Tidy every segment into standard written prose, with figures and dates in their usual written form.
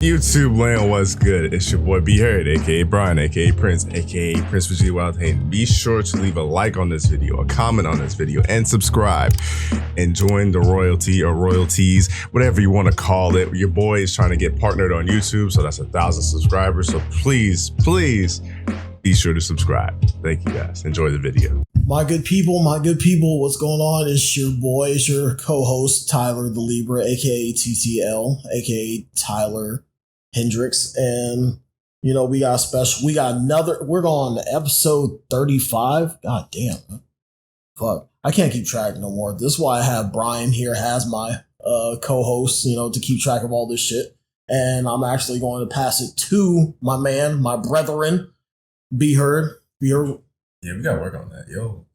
YouTube land, what's good? It's your boy B Heard, aka Brian, aka Prince, aka Prince Vegeta Wild Hayden. Be sure to leave a like on this video, a comment on this video, and subscribe. And join the royalty or royalties, whatever you want to call it. Your boy is trying to get partnered on YouTube, so that's 1,000 subscribers. So please be sure to subscribe. Thank you guys. Enjoy the video. My good people, what's going on? It's your boy, it's your co-host, Tyler the Libra, aka TTL, aka Tyler Hendricks. And, you know, we're on to episode 35. God damn. Fuck. I can't keep track no more. This is why I have Brian here as my co-host, you know, to keep track of all this shit. And I'm actually going to pass it to my man, my brethren, Be Heard. Yeah, we gotta work on that. Yo,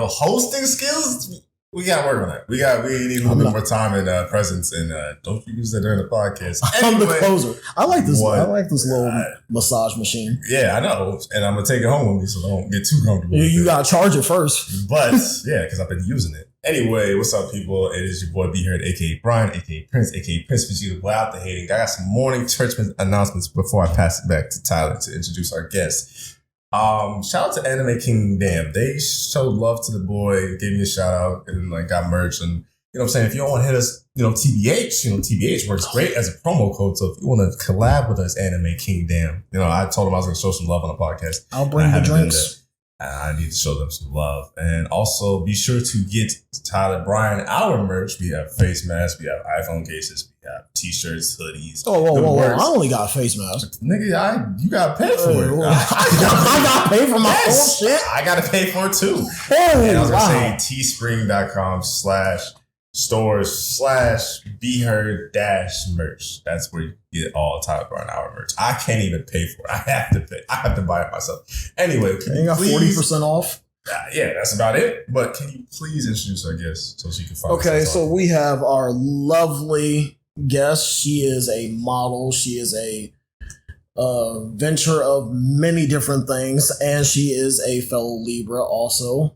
hosting skills. We gotta work on that. We need a little bit more time and presence, and don't you use that during the podcast. Anyway, I'm the closer. I like this. I like this little massage machine. Yeah, I know, and I'm gonna take it home with me, so don't get too comfortable. You gotta charge it first. But yeah, because I've been using it. Anyway, what's up, people? It is your boy B Heard, aka Brian, aka Prince, aka Prince Vegeta Without the Hating. I got some morning church announcements before I pass it back to Tyler to introduce our guest. Shout out to Anime Kingdom. They showed love to the boy, gave me a shout out, and like got merch. And you know what I'm saying? If you don't want to hit us, TBH works great as a promo code. So if you want to collab with us, Anime Kingdom, I told him I was going to show some love on the podcast. I'll bring the drinks. I need to show them some love. And also be sure to get Tyler Brian our merch. We have face masks, we have iPhone cases, we have t-shirts, hoodies. Whoa. I only got a face mask. Nigga, you got to pay for it. I got to pay for my own shit. I got to pay for it too. And I was going to say teespring.com/stores/BeHeard-merch. That's where you get all Tyler Brian our merch. I can't even pay for it. I have to pay. I have to buy it myself. Anyway, you got 40% off? Yeah, that's about it. But can you please introduce our guest so she can find us? Okay, so we have our lovely guest. She is a model. She is a venture of many different things, and she is a fellow Libra also.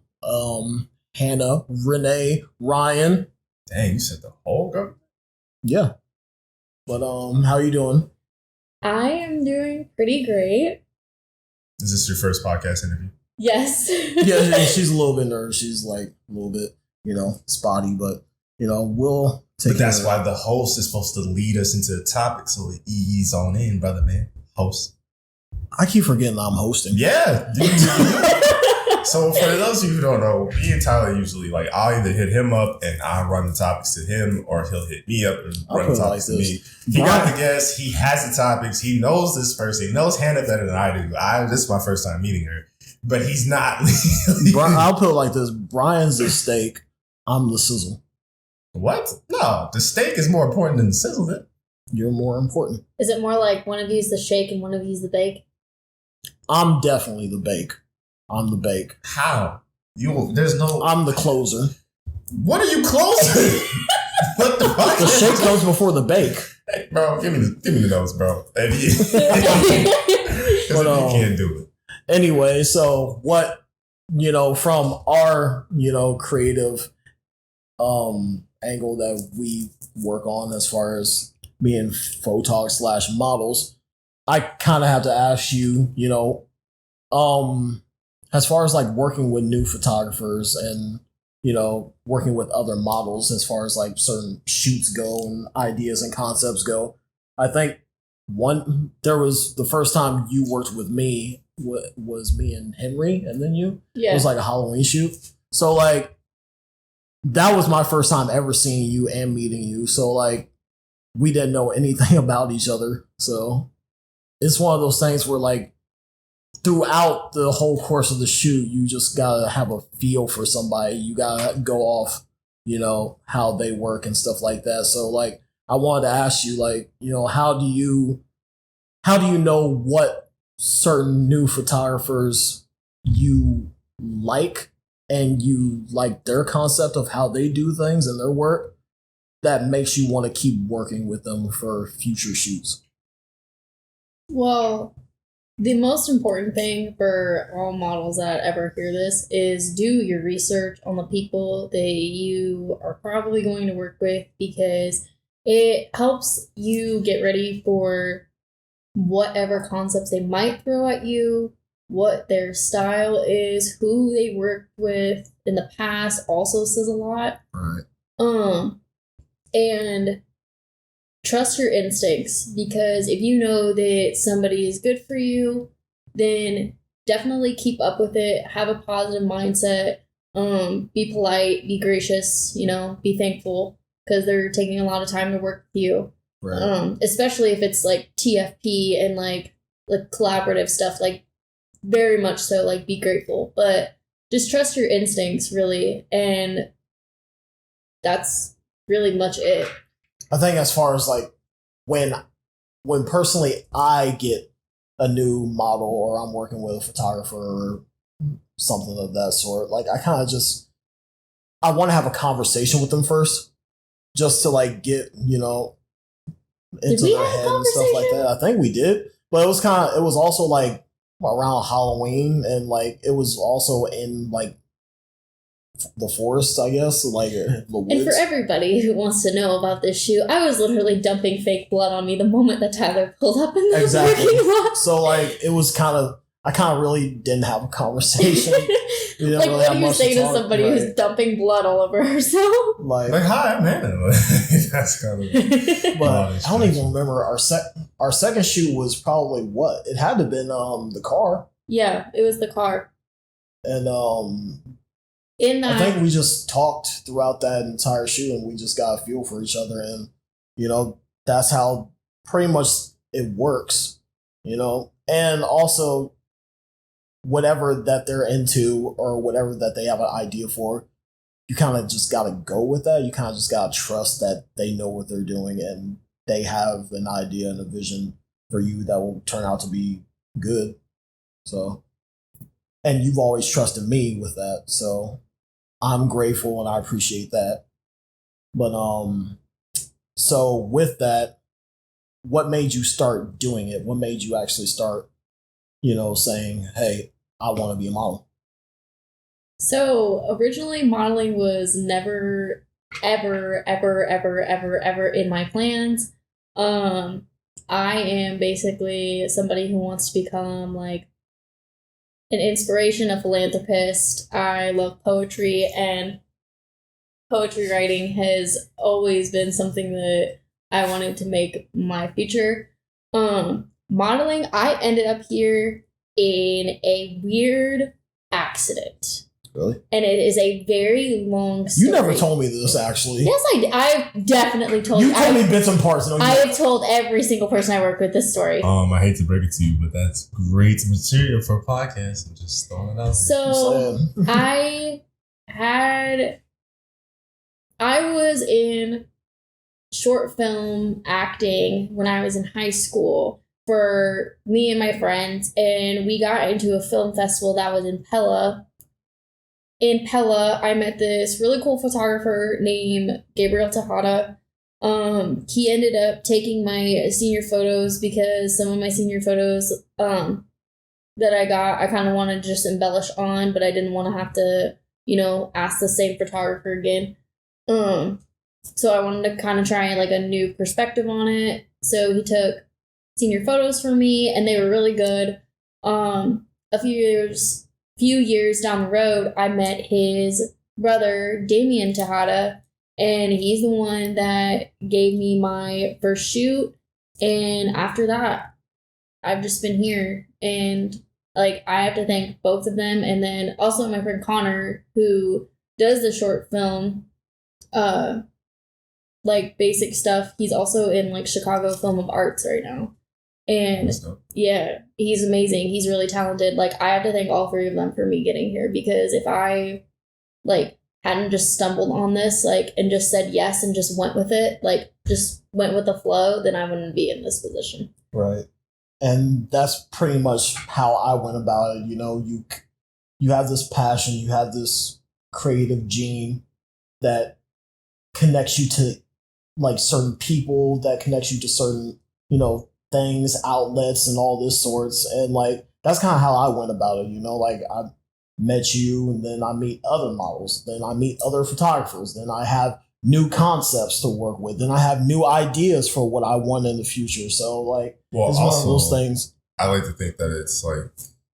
Hannah Renee Ryan. Dang, you said the whole government? Yeah. But how you doing? I am doing pretty great. Is this your first podcast interview? Yes. Yeah, she's a little bit nervous. She's like a little bit, spotty, but we'll take But that's why the host is supposed to lead us into the topic, so it ease on in, brother man. Host. I keep forgetting I'm hosting. Yeah. So for those of you who don't know, me and Tyler usually, I'll either hit him up and I'll run the topics to him, or he'll hit me up and run the topics to me. He got the guest. He has the topics. He knows this person. He knows Hannah better than I do. This is my first time meeting her, but he's not. I'll put it like this. Brian's the steak. I'm the sizzle. What? No, the steak is more important than the sizzle, then. You're more important. Is it more like one of you's the shake and one of you's the bake? I'm definitely the bake. I'm the bake. How? I'm the closer. What are you closing? What the fuck? The shake comes before the bake. Hey, bro, give me the notes, bro. Because you can't do it. Anyway, so what, from our, creative angle that we work on as far as being photog/models, I kind of have to ask you, as far as working with new photographers and, working with other models as far as certain shoots go and ideas and concepts go, I think there was the first time you worked with me was me and Henry, and then you. Yeah. It was a Halloween shoot. So that was my first time ever seeing you and meeting you. So we didn't know anything about each other. So it's one of those things where throughout the whole course of the shoot, you just gotta have a feel for somebody. You gotta go off, how they work and stuff like that. So I wanted to ask you, how do you know what certain new photographers you like, and you like their concept of how they do things and their work that makes you want to keep working with them for future shoots? Well, the most important thing for all models that ever hear this is do your research on the people that you are probably going to work with, because It helps you get ready for whatever concepts they might throw at you, what their style is, who they worked with in the past also says a lot. Right. And trust your instincts, because if you know that somebody is good for you, then definitely keep up with it. Have a positive mindset. Be polite, be gracious, be thankful, because they're taking a lot of time to work with you. Right. Especially if it's like TFP and like collaborative stuff, like very much so, like be grateful, but just trust your instincts, really, and that's really much it. I think as far as like when personally I get a new model or I'm working with a photographer or something of that sort, like I kind of just I want to have a conversation with them first, just to like get into their head and stuff like that. I think we did, but it was also like around Halloween, and like it was also in like the forest, I guess, like the woods. And for everybody who wants to know about this shoot, I was literally dumping fake blood on me the moment that Tyler pulled up in the parking lot. So like it was I kind of really didn't have a conversation. Like, really, what do you say to somebody who's dumping blood all over herself? Like hi, I'm Hannah. That's kind of. But I don't even remember our second shoot was probably what it had to have been the car. Yeah, it was the car. And in that, I think we just talked throughout that entire shoot, and we just got a feel for each other, and that's how pretty much it works. And also whatever that they're into or whatever that they have an idea for, you kind of just got to go with that. You kind of just got to trust that they know what they're doing and they have an idea and a vision for you that will turn out to be good. So, and you've always trusted me with that. So I'm grateful and I appreciate that. But, so with that, what made you start doing it? What made you actually start, saying, hey, I want to be a model? So originally modeling was never, ever, ever, ever, ever, ever in my plans. I am basically somebody who wants to become like an inspiration, a philanthropist. I love poetry, and poetry writing has always been something that I wanted to make my future. Modeling, I ended up here in a weird accident. Really? And it is a very long story. You never told me this, actually. Yes, I did. I've definitely told you. You told me bits and parts. I have told every single person I work with this story. I hate to break it to you, but that's great material for a podcast. I'm just throwing it out there. So I was in short film acting when I was in high school for me and my friends, and we got into a film festival that was in Pella. In Pella, I met this really cool photographer named Gabriel Tejada. He ended up taking my senior photos because some of my senior photos that I got, I kind of wanted to just embellish on, but I didn't want to have to, ask the same photographer again. So I wanted to kind of try like a new perspective on it. So he took senior photos for me, and they were really good. A few years down the road, I met his brother, Damien Tejada, and he's the one that gave me my first shoot. And after that, I've just been here, and like I have to thank both of them, and then also my friend Connor, who does the short film, like basic stuff. He's also in like Chicago Film of Arts right now. And yeah, he's amazing. He's really talented. Like I have to thank all three of them for me getting here, because if I like hadn't just stumbled on this like and just said yes and just went with it, like just went with the flow, then I wouldn't be in this position. Right. And that's pretty much how I went about it. You have this passion, you have this creative gene that connects you to like certain people, that connects you to certain, things, outlets, and all this sorts. And like that's kind of how I went about it. Like I met you, and then I meet other models, then I meet other photographers, then I have new concepts to work with, and I have new ideas for what I want in the future. So like, Well, it's also, one of those things. I like to think that it's like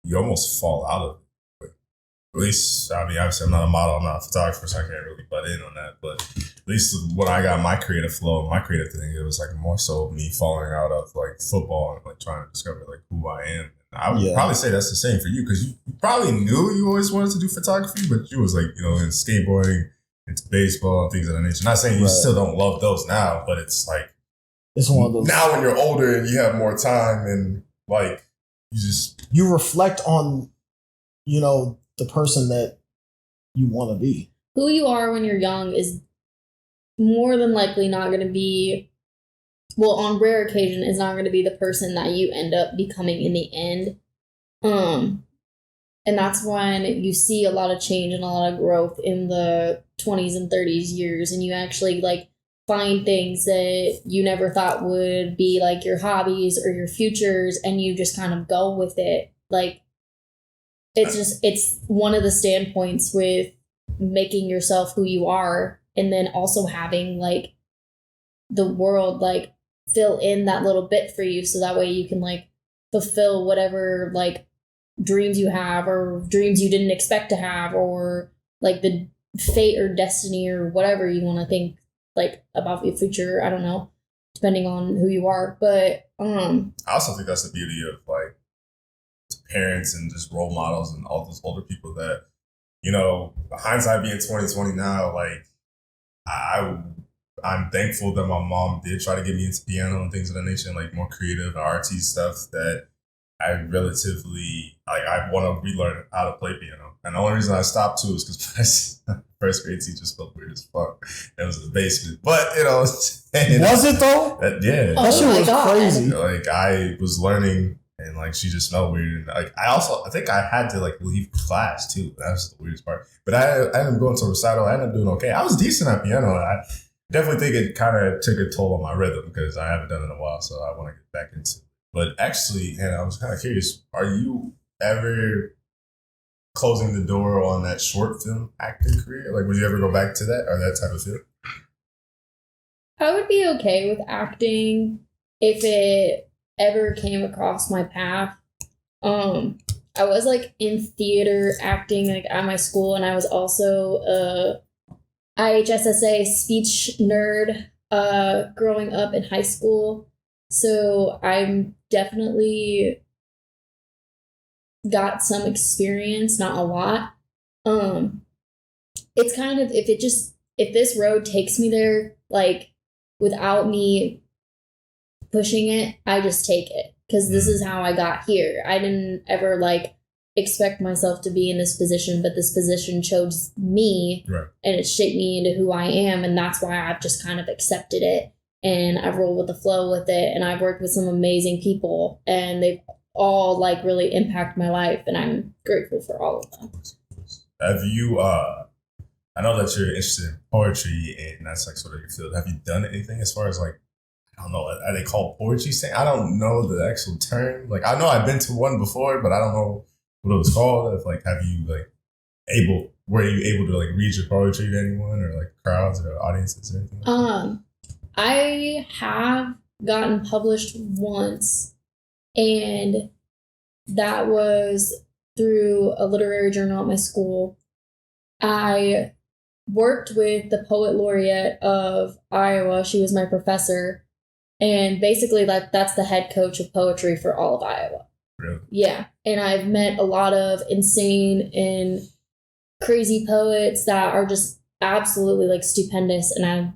you almost fall out of it. Like, at least, I mean, obviously, I'm not a model, I'm not a photographer, so I can't really butt in on that. But at least when I got my creative flow, my creative thing, it was like more so me falling out of like football and like trying to discover like who I am. I would probably say that's the same for you, because you probably knew you always wanted to do photography, but you was like, you know, in skateboarding, into baseball and things of that nature. Not saying you still don't love those now, but it's like, it's one of those. Now when you're older and you have more time and like, you reflect on, you know, the person that you want to be. Who you are when you're young is more than likely not going to be, well, on rare occasion, is not going to be the person that you end up becoming in the end. And that's when you see a lot of change and a lot of growth in the 20s and 30s years, and you actually like find things that you never thought would be like your hobbies or your futures, and you just kind of go with it. Like, it's one of the standpoints with making yourself who you are, and then also having like the world like fill in that little bit for you, so that way you can like fulfill whatever like dreams you have, or dreams you didn't expect to have, or like the fate or destiny or whatever you want to think like about your future. I don't know, depending on who you are. But I also think that's the beauty of like parents and just role models and all those older people that, you know, hindsight being 2020 now, like I'm thankful that my mom did try to get me into piano and things of that nature, and like more creative and artsy stuff that I relatively, like, I want to relearn how to play piano. And the only reason I stopped too is because my first grade teacher felt weird as fuck. It was in the basement. But, you know. Was it though? Yeah. That shit was crazy. Like, I was learning and, like, she just smelled weird. And, like, I think I had to, like, leave class too. That was the weirdest part. But I ended up going to a recital. I ended up doing okay. I was decent at piano. I definitely think it kind of took a toll on my rhythm because I haven't done it in a while. So I want to get back into it. But actually, and I was kind of curious, are you ever closing the door on that short film acting career? Like, would you ever go back to that or that type of film? I would be okay with acting if it ever came across my path. I was like in theater acting like at my school, and I was also a IHSSA speech nerd growing up in high school. So I'm definitely got some experience, not a lot. It's kind of, if this road takes me there, like without me pushing it, I just take it. Because this is how I got here. I didn't ever like expect myself to be in this position, but this position chose me, right, and it shaped me into who I am. And that's why I've just kind of accepted it. And I've rolled with the flow with it. And I've worked with some amazing people, and they've all like really impacted my life. And I'm grateful for all of them. Have you, I know that you're interested in poetry and that's like sort of your field. Have you done anything as far as like, I don't know, are they called poetry slam? I don't know the actual term. Like, I know I've been to one before, but I don't know what it was called. If like, have you like were you able to like read your poetry to anyone or like crowds or audiences or anything like that? I have gotten published once, and that was through a literary journal at my school. I worked with the poet laureate of Iowa. She was my professor, and basically like that's the head coach of poetry for all of Iowa. Really? Yeah, and I've met a lot of insane and crazy poets that are just absolutely like stupendous, and I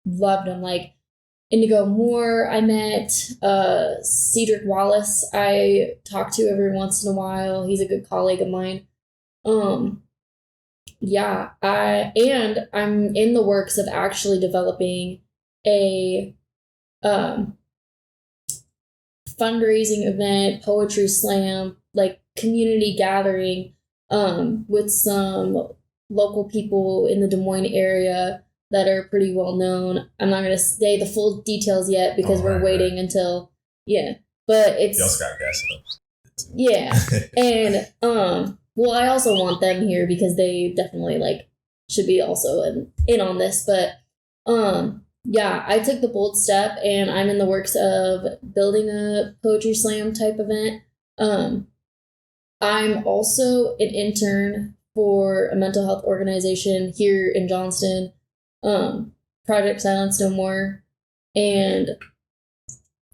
loved them. Like Indigo Moore, I met Cedric Wallace. I talk to every once in a while. He's a good colleague of mine. Yeah, I'm in the works of actually developing a fundraising event, poetry slam, like community gathering with some local people in the Des Moines area that are pretty well known. I'm not going to say the full details yet because we're waiting until, but it's... Y'all got gas up. Yeah. And, well, I also want them here because they definitely like should be also in on this, but yeah, I took the bold step and I'm in the works of building a poetry slam type event. I'm also an intern for a mental health organization here in Johnston, Project Silence No More. And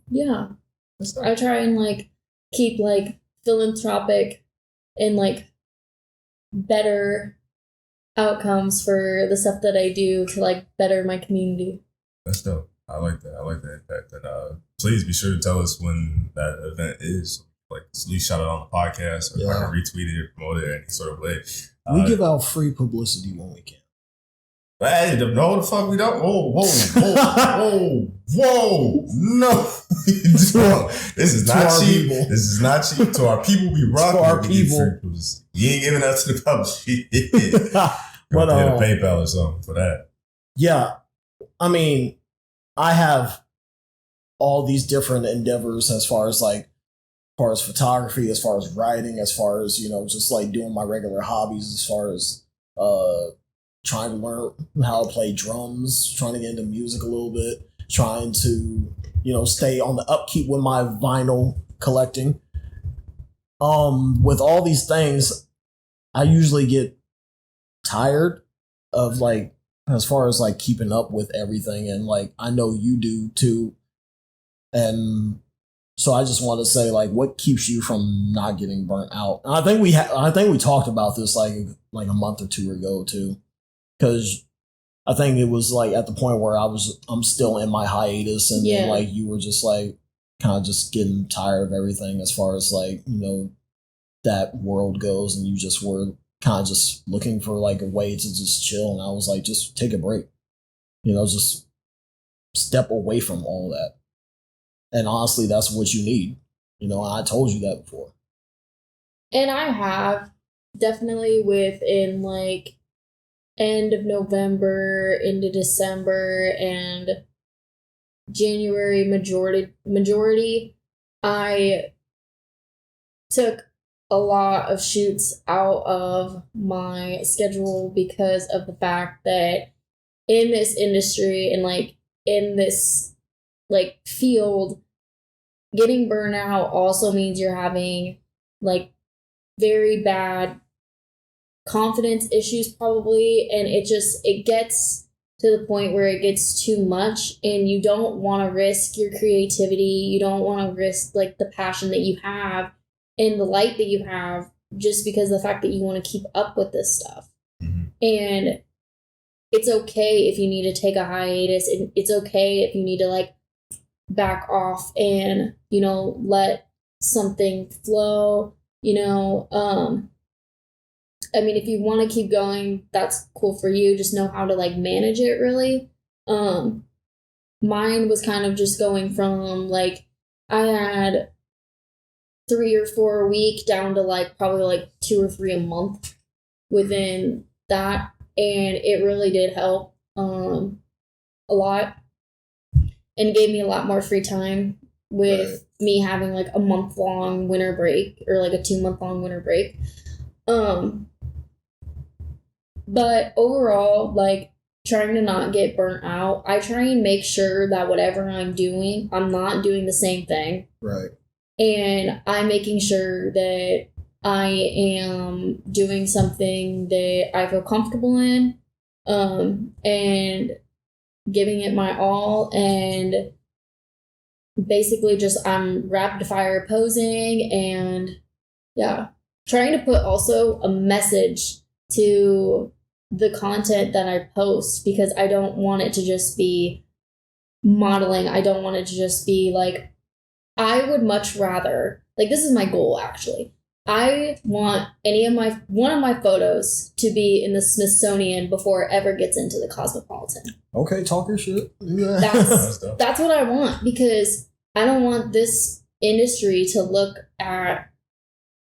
yeah, I try and like keep like philanthropic and like better outcomes for the stuff that I do to like better my community. That's dope. I like that. I like that impact. And please be sure to tell us when that event is. Like, at least shout it on the podcast or kind of retweet it or promote it in any sort of way. We give out free publicity when we can. But hey, no, the fuck we don't. Whoa. No. This is not cheap. People. This is not cheap. To our people, we rock. To our people. You ain't giving that to the public. But hit a PayPal or something for that. Yeah. I mean, I have all these different endeavors as far as photography, as far as writing, as far as, just like doing my regular hobbies, as far as trying to learn how to play drums, trying to get into music a little bit, trying to, stay on the upkeep with my vinyl collecting. With all these things, I usually get tired of as far as keeping up with everything, and I know you do too. And so I just want to say, what keeps you from not getting burnt out? And I think we talked about this like a month or two ago too, because I think it was at the point where I'm still in my hiatus, and then you were just kind of just getting tired of everything as far as that world goes, and you just were kind of just looking for a way to just chill. And I was like, just take a break, just step away from all that. And honestly, that's what you need. And I told you that before. And I have definitely within end of November into December and January majority, I took a lot of shoots out of my schedule because of the fact that in this industry and in this field, getting burnout also means you're having very bad confidence issues probably, and it gets to the point where it gets too much, and you don't want to risk your creativity, you don't want to risk the passion that you have and the light that you have just because of the fact that you want to keep up with this stuff. Mm-hmm. And it's okay if you need to take a hiatus, and it's okay if you need to back off and let something flow. I mean, if you want to keep going, that's cool for you. Just know how to manage it really. Mine was kind of just going from I had 3 or 4 a week down to probably 2 or 3 a month within that, and it really did help a lot. And gave me a lot more free time with me having a month-long winter break or a 2-month-long winter break. But overall, trying to not get burnt out, I try and make sure that whatever I'm doing, I'm not doing the same thing. Right. And I'm making sure that I am doing something that I feel comfortable in, and giving it my all, and basically just I'm rapid fire posing, and trying to put also a message to the content that I post, because I don't want it to just be modeling. I don't want it to just be I would much rather, this is my goal actually. I want one of my photos to be in the Smithsonian before it ever gets into the Cosmopolitan. Okay, talk your shit. Yeah. That's what I want, because I don't want this industry to look at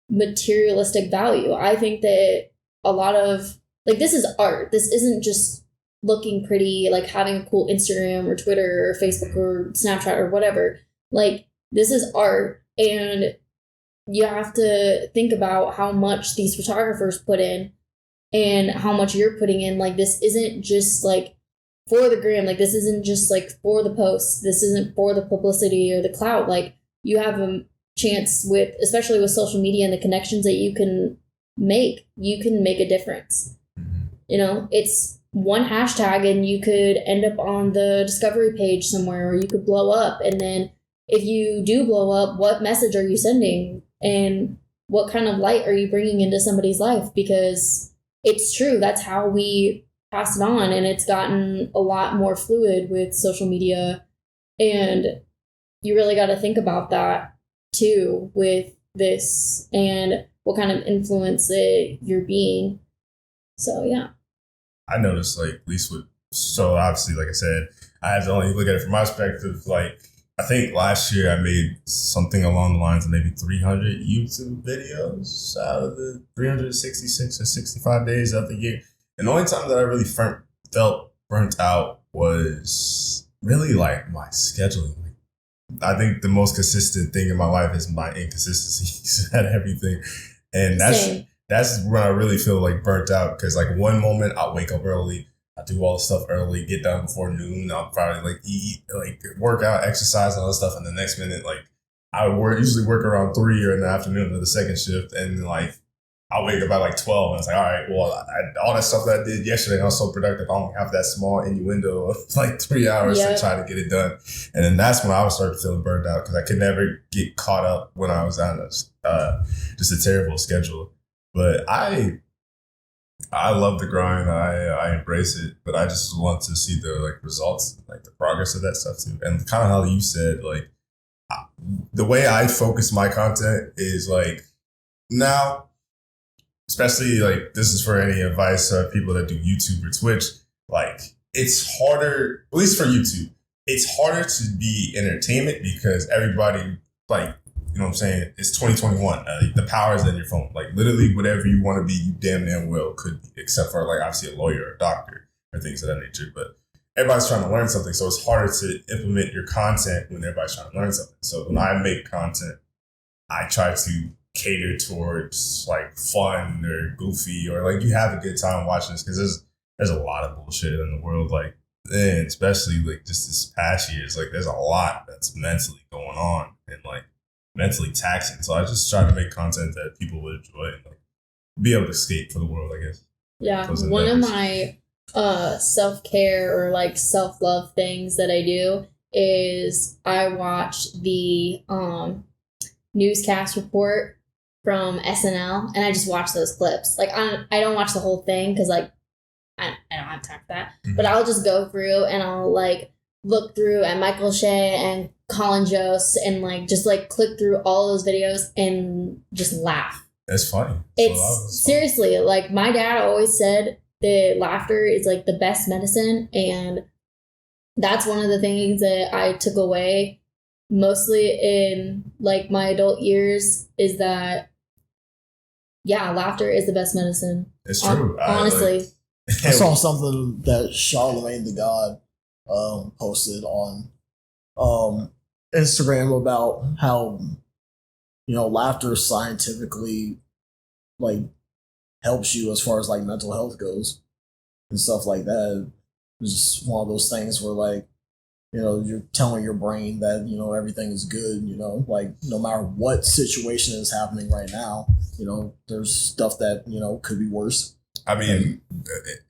materialistic value. I think that a lot of this is art. This isn't just looking pretty, having a cool Instagram or Twitter or Facebook or Snapchat or whatever. This is art, and you have to think about how much these photographers put in and how much you're putting in. Like, this isn't just like for the gram. Like, this isn't just like for the posts. This isn't for the publicity or the clout. Like, you have a chance with, especially with social media and the connections that you can make a difference. You know, it's one hashtag and you could end up on the discovery page somewhere, or you could blow up. And then if you do blow up, what message are you sending? And what kind of light are you bringing into somebody's life? Because it's true. That's how we pass it on. And it's gotten a lot more fluid with social media. And you really got to think about that too with this and what kind of influence you're being. So, yeah. I noticed, like, at least with, so obviously, like I said, I have to only look at it from my perspective. Like, I think last year I made something along the lines of maybe 300 YouTube videos out of the 366 or 65 days of the year. And the only time that I really felt burnt out was really like my scheduling. I think the most consistent thing in my life is my inconsistencies at everything. And that's when I really feel like burnt out, because like one moment I'll wake up early, I do all the stuff early, get done before noon, I'll probably like eat, like work out, exercise, and all that stuff. And the next minute, like I usually work around 3 or in the afternoon of the second shift. And like I'll wake up at like 12 and it's like, all right, well, all that stuff that I did yesterday, I was so productive. I only have that small innuendo of like 3 hours to try to get it done. And then that's when I would start feeling burned out, because I could never get caught up when I was on just a terrible schedule. But I love the grind. I embrace it, but I just want to see the like results, like the progress of that stuff too. And kind of how you said, like the way I focus my content is like now, especially like this is for any advice to people that do YouTube or Twitch, like it's harder, at least for YouTube, it's harder to be entertainment because everybody, like, you know what I'm saying? It's 2021. The power is in your phone. Like literally whatever you want to be, you damn near well could be, except for like obviously a lawyer or a doctor or things of that nature. But everybody's trying to learn something. So it's harder to implement your content when everybody's trying to learn something. So when I make content, I try to cater towards like fun or goofy, or like you have a good time watching this, because there's a lot of bullshit in the world. Like, and especially like just this past year, it's like there's a lot that's mentally going on and like mentally taxing. So I just try to make content that people would enjoy and like be able to escape for the world, I guess. Yeah. One of my self-care or like self-love things that I do is I watch the newscast report from SNL, and I just watch those clips. Like I don't watch the whole thing because like I don't have time for that. Mm-hmm. But I'll just go through and I'll like look through at Michael Shea and Colin Jost and like just like click through all those videos and just laugh. It's funny. It's seriously, like my dad always said that laughter is like the best medicine, and that's one of the things that I took away mostly in like my adult years, is that laughter is the best medicine. It's true. Honestly. I saw something that Charlemagne the God posted on Instagram about how, you know, laughter scientifically like helps you as far as like mental health goes and stuff like that. It's just one of those things where like, you know, you're telling your brain that, you know, everything is good, you know, like no matter what situation is happening right now, you know, there's stuff that, you know, could be worse. I mean,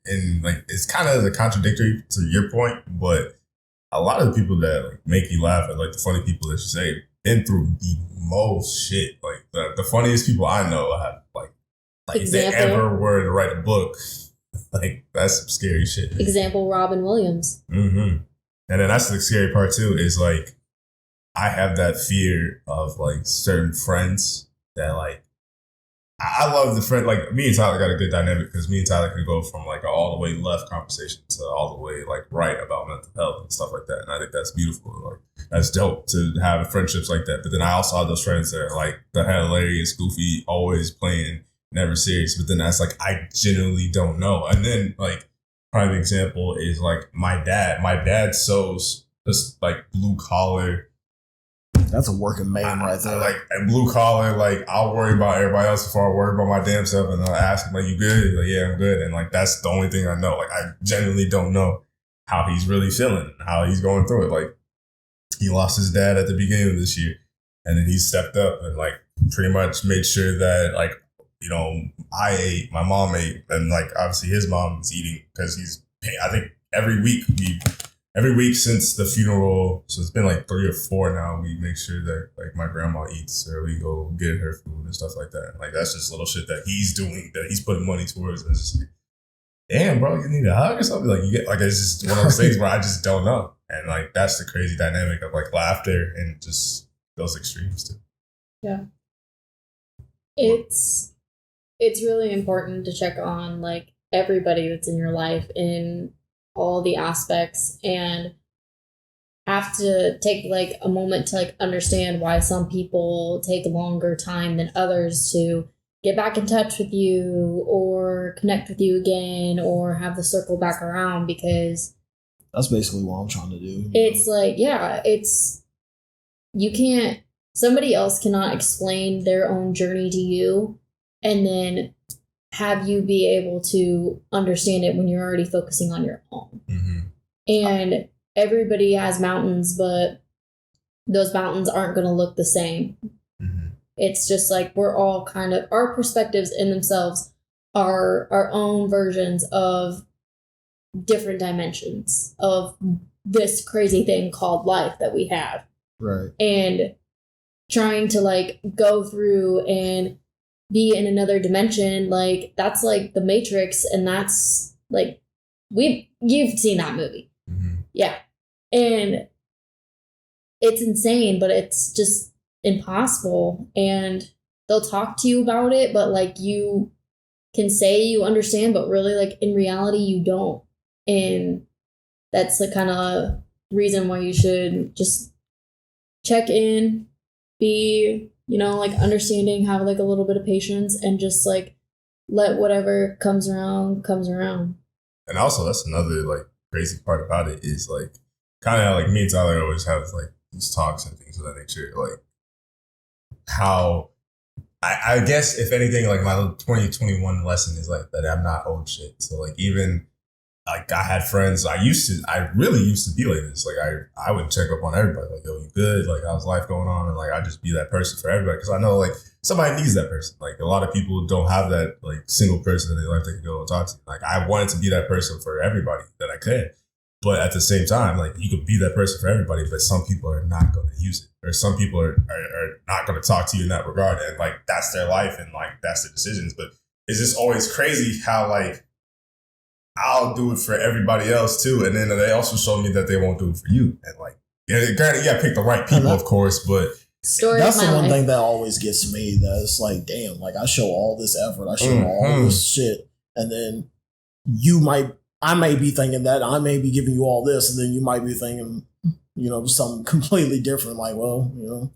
and like it's kind of contradictory to your point, but a lot of the people that like make you laugh are like the funny people that you say been through the most shit. Like the funniest people I know have like if they ever were to write a book, like that's some scary shit. Example, Robin Williams. Mm-hmm. And then that's the scary part too, is like I have that fear of like certain friends that like I love the friend, like me and Tyler got a good dynamic because me and Tyler can go from like an all the way left conversation to all the way like right about mental health and stuff like that. And I think that's beautiful. Like that's dope to have friendships like that. But then I also have those friends that are like the hilarious, goofy, always playing, never serious. But then that's like, I genuinely don't know. And then like prime example is like my dad. My dad sews just like blue collar That's a working man right there. Like a blue collar, like I'll worry about everybody else before I worry about my damn self, and I'll ask him like, "You good?" He's like, "Yeah, I'm good." And like that's the only thing I know. Like I genuinely don't know how he's really feeling, how he's going through it. Like he lost his dad at the beginning of this year, and then he stepped up and like pretty much made sure that like, you know, I ate, my mom ate, and like obviously his mom is eating because he's. I think every week since the funeral, so it's been like 3 or 4 now, we make sure that like my grandma eats or we go get her food and stuff like that. Like that's just little shit that he's doing, that he's putting money towards. And it's just like, damn, bro, you need a hug or something? Like you get like it's just one of those things where I just don't know. And like that's the crazy dynamic of like laughter and just those extremes too. Yeah. It's really important to check on like everybody that's in your life in all the aspects, and have to take like a moment to like understand why some people take longer time than others to get back in touch with you or connect with you again or have the circle back around, because that's basically what I'm trying to do. It's like, yeah, somebody else cannot explain their own journey to you and then have you be able to understand it when you're already focusing on your own. Mm-hmm. And everybody has mountains, but those mountains aren't going to look the same. Mm-hmm. It's just like we're all kind of, our perspectives in themselves are our own versions of different dimensions of this crazy thing called life that we have. Right. And trying to like go through and be in another dimension, like that's like the Matrix, and that's like you've seen that movie. Mm-hmm. Yeah. And it's insane, but it's just impossible. And they'll talk to you about it, but like you can say you understand, but really like in reality you don't. And that's the kind of reason why you should just check in, be, like understanding, have like a little bit of patience, and just like let whatever comes around. And also that's another like crazy part about it is like kind of like me and Tyler always have like these talks and things of that nature. Like how I guess if anything, like my 2021 lesson is like that I'm not old shit. So like even like I had friends, I really used to be like this. Like I would check up on everybody, like, yo, you good? Like, how's life going on? And like, I just be that person for everybody. Cause I know like somebody needs that person. Like a lot of people don't have that like single person in their life they can go and talk to. Like I wanted to be that person for everybody that I could. But at the same time, like you could be that person for everybody, but some people are not going to use it. Or some people are not going to talk to you in that regard. And like, that's their life and like, that's their decisions. But it's just always crazy how like, I'll do it for everybody else too. And then they also show me that they won't do it for you. And like, yeah, granted, you gotta pick the right people, of course, but that's the one thing that always gets me. That it's like, damn, like I show all this effort, I show all this shit, and then I may be thinking that I may be giving you all this, and then you might be thinking, something completely different. Like, well,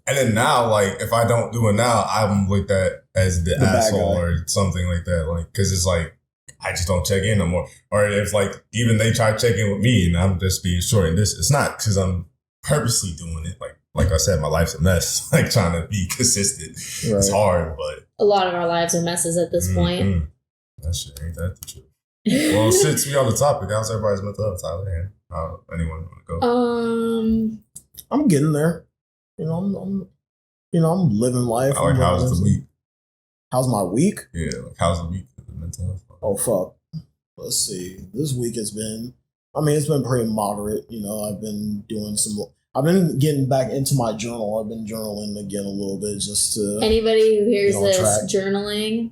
And then now, like, if I don't do it now, I'm looked at as the asshole or something like that. Like, because it's like, I just don't check in no more. Or if like even they try to check in with me and I'm just being short and this, it's not because I'm purposely doing it. Like I said, my life's a mess. Like trying to be consistent. Right. It's hard, but a lot of our lives are messes at this point. That shit ain't that the truth. Well, since we on the topic, how's everybody's mental health, Tyler? Anyone want to go? I'm getting there. I'm living life. Like how's the week? How's my week? Yeah, like how's the week for the mental health? Oh, fuck. Let's see. This week it's been pretty moderate. I've been getting back into my journal. I've been journaling again a little bit just to... Anybody who hears this, journaling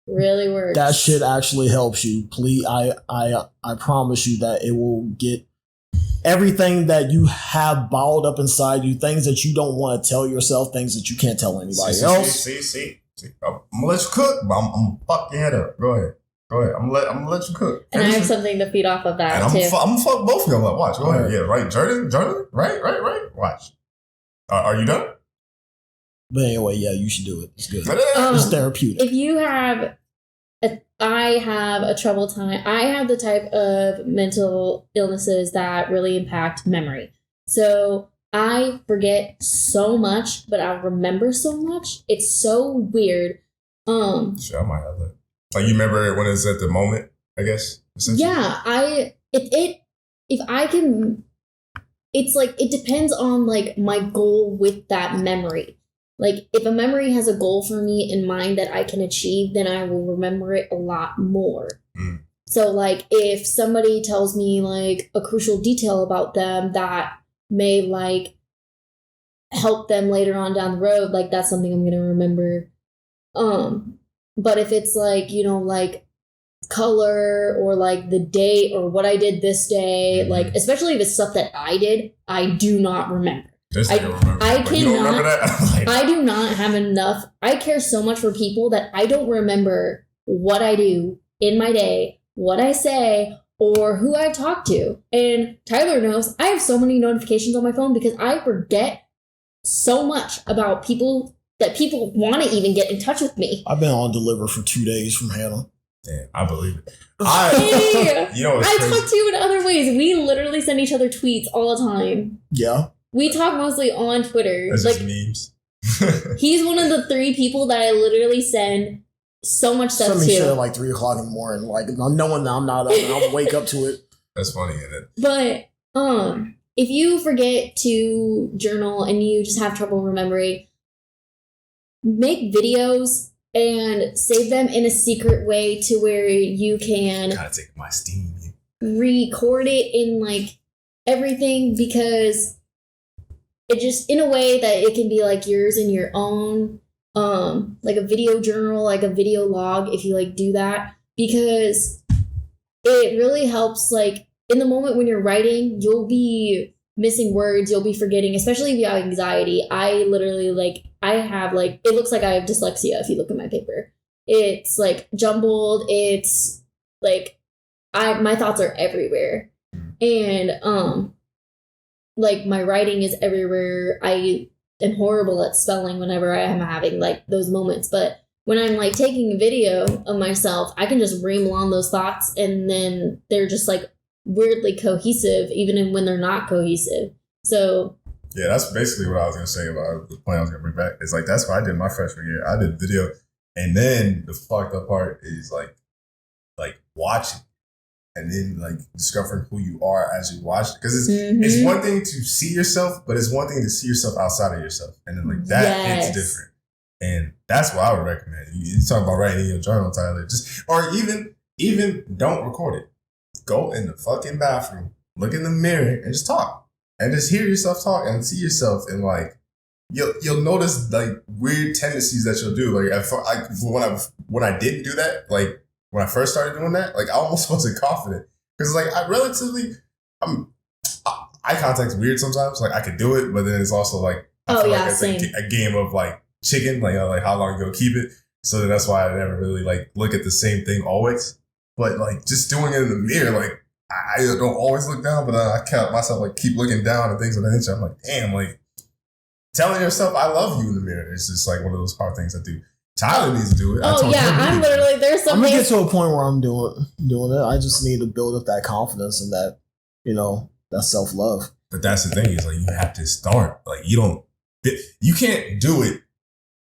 really works. That shit actually helps you. Please, I promise you that it will get everything that you have bottled up inside you, things that you don't want to tell yourself, things that you can't tell anybody else. See. I'm gonna let you cook, but I'm gonna fuck your head up. Go ahead. I'm gonna let you cook. And I have something to feed off of that and too. I'm gonna fuck both of y'all up. Watch. Go ahead. Yeah, right. Journaling. Right. Watch. Are you done? But anyway, yeah, you should do it. It's good. It's therapeutic. If you have, I have a trouble time. I have the type of mental illnesses that really impact memory. So I forget so much, but I remember so much. It's so weird. Sure, I might have that. Like, you remember when it's at the moment, I guess? Yeah, if I can, it's like, it depends on like my goal with that memory. Like, if a memory has a goal for me in mind that I can achieve, then I will remember it a lot more. Mm. So, like, if somebody tells me, like, a crucial detail about them that may, like, help them later on down the road, like, that's something I'm going to remember. But if it's, like, you know, like, color or, like, the date or what I did this day, like, especially if it's stuff that I did, I do not remember. I do not have enough. I care so much for people that I don't remember what I do in my day, what I say, or who I talk to. And Tyler knows I have so many notifications on my phone because I forget so much about people that people want to even get in touch with me. I've been on deliver for 2 days from Hannah. Damn, I believe it. I You know what's crazy? talk to you in other ways. We literally send each other tweets all the time. Yeah. We talk mostly on Twitter. That's like just memes. He's one of the 3 people that I literally send so much stuff Send me to. shit at like 3 o'clock in the morning. Like, knowing that I'm not up and I'll wake up to it. That's funny, isn't it? But if you forget to journal and you just have trouble remembering, make videos and save them in a secret way to where you can Gotta take my steam. record it in like everything, because it just, in a way that it can be like yours and your own, like a video journal, like a video log, if you like do that, because it really helps. Like, in the moment when you're writing, you'll be missing words, you'll be forgetting, especially if you have anxiety. I literally, like, I have, like, it looks like I have dyslexia if you look at my paper. It's like jumbled, it's like my thoughts are everywhere. And like, my writing is everywhere. I am horrible at spelling whenever I am having like those moments, but when I'm like taking a video of myself, I can just ramble on those thoughts, and then they're just like weirdly cohesive, even when they're not cohesive. So yeah, that's basically what I was gonna say about the point I was gonna bring back. It's like, that's what I did my freshman year. I did video, and then the fucked up part is like watching, and then like discovering who you are as you watch. Because it's one thing to see yourself, but it's one thing to see yourself outside of yourself, and then like that it's different. And that's what I would recommend. You talk about writing in your journal, Tyler. Or even don't record it. Go in the fucking bathroom, look in the mirror, and just talk, and just hear yourself talk and see yourself, and like you'll notice like weird tendencies that you'll do. Like when I didn't do that, like when I first started doing that, like I almost wasn't confident, because like eye contact's weird sometimes. Like, I could do it, but then it's also like I feel like it's a game of like chicken, like how long you gonna keep it. So then that's why I never really like look at the same thing always. But like just doing it in the mirror, like I don't always look down, but I can't myself like keep looking down and things of that nature. I'm like, damn, like telling yourself I love you in the mirror. It's just like one of those hard things I do. Tyler needs to do it. I'm literally, there's something. I'm gonna get to a point where I'm doing it. I just need to build up that confidence and that, that self-love. But that's the thing, is like you have to start. Like you can't do it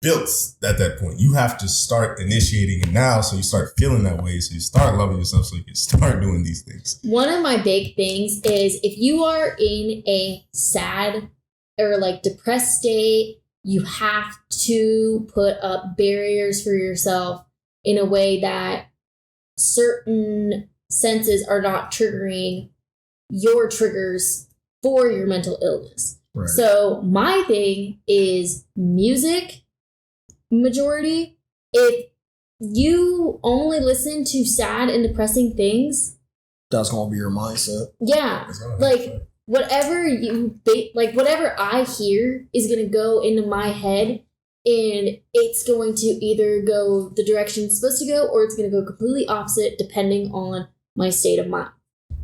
built at that point. You have to start initiating it now, so you start feeling that way, so you start loving yourself, so you can start doing these things. One of my big things is, if you are in a sad or like depressed state, you have to put up barriers for yourself in a way that certain senses are not triggering your triggers for your mental illness. Right. So my thing is music majority. If you only listen to sad and depressing things, that's going to be your mindset. Yeah. Like, whatever whatever I hear is going to go into my head, and it's going to either go the direction it's supposed to go, or it's going to go completely opposite depending on my state of mind.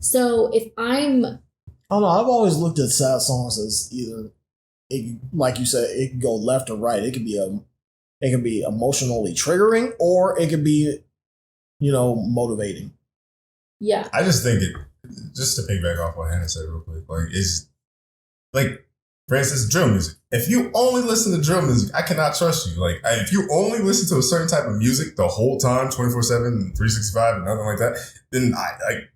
So if I don't know, I've always looked at sad songs as either, like you said, it can go left or right. It can be emotionally triggering, or it can be, motivating. Yeah. I just think just to piggyback off what Hannah said real quick, like, it's like for instance, drill music. If you only listen to drill music, I cannot trust you. Like, if you only listen to a certain type of music the whole time, 24/7, 365, and nothing like that, then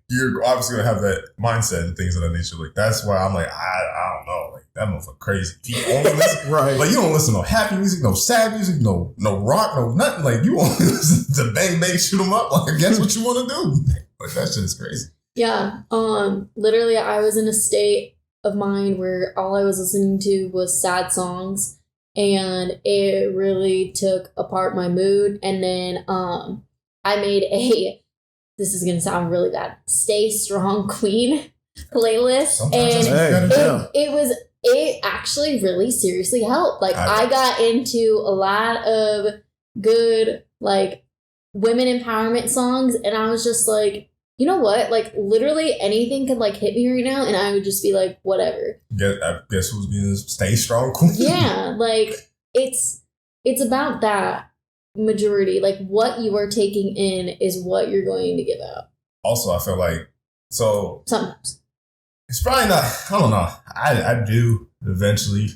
you're obviously gonna have that mindset and things of that nature. Like, that's why I'm like, I don't know, like that motherfucker crazy. If you only listen, Right. like you don't listen to no happy music, no sad music, no rock, no nothing. Like you only listen to bang bang shoot 'em up. Like, guess what you want to do? Like that shit is crazy. Yeah. Literally, I was in a state of mind where all I was listening to was sad songs, and it really took apart my mood. And then I made this is gonna sound really bad, Stay Strong Queen playlist. Sometimes And it actually really seriously helped. Like, I got into a lot of good like women empowerment songs, and I was just like, you know what? Like, literally anything could like hit me right now, and I would just be like, whatever. I guess who's being Stay Strong Queen? Yeah, like it's about that majority. Like, what you are taking in is what you're going to give out. Also, I feel like Sometimes it's probably not. I don't know. I do eventually,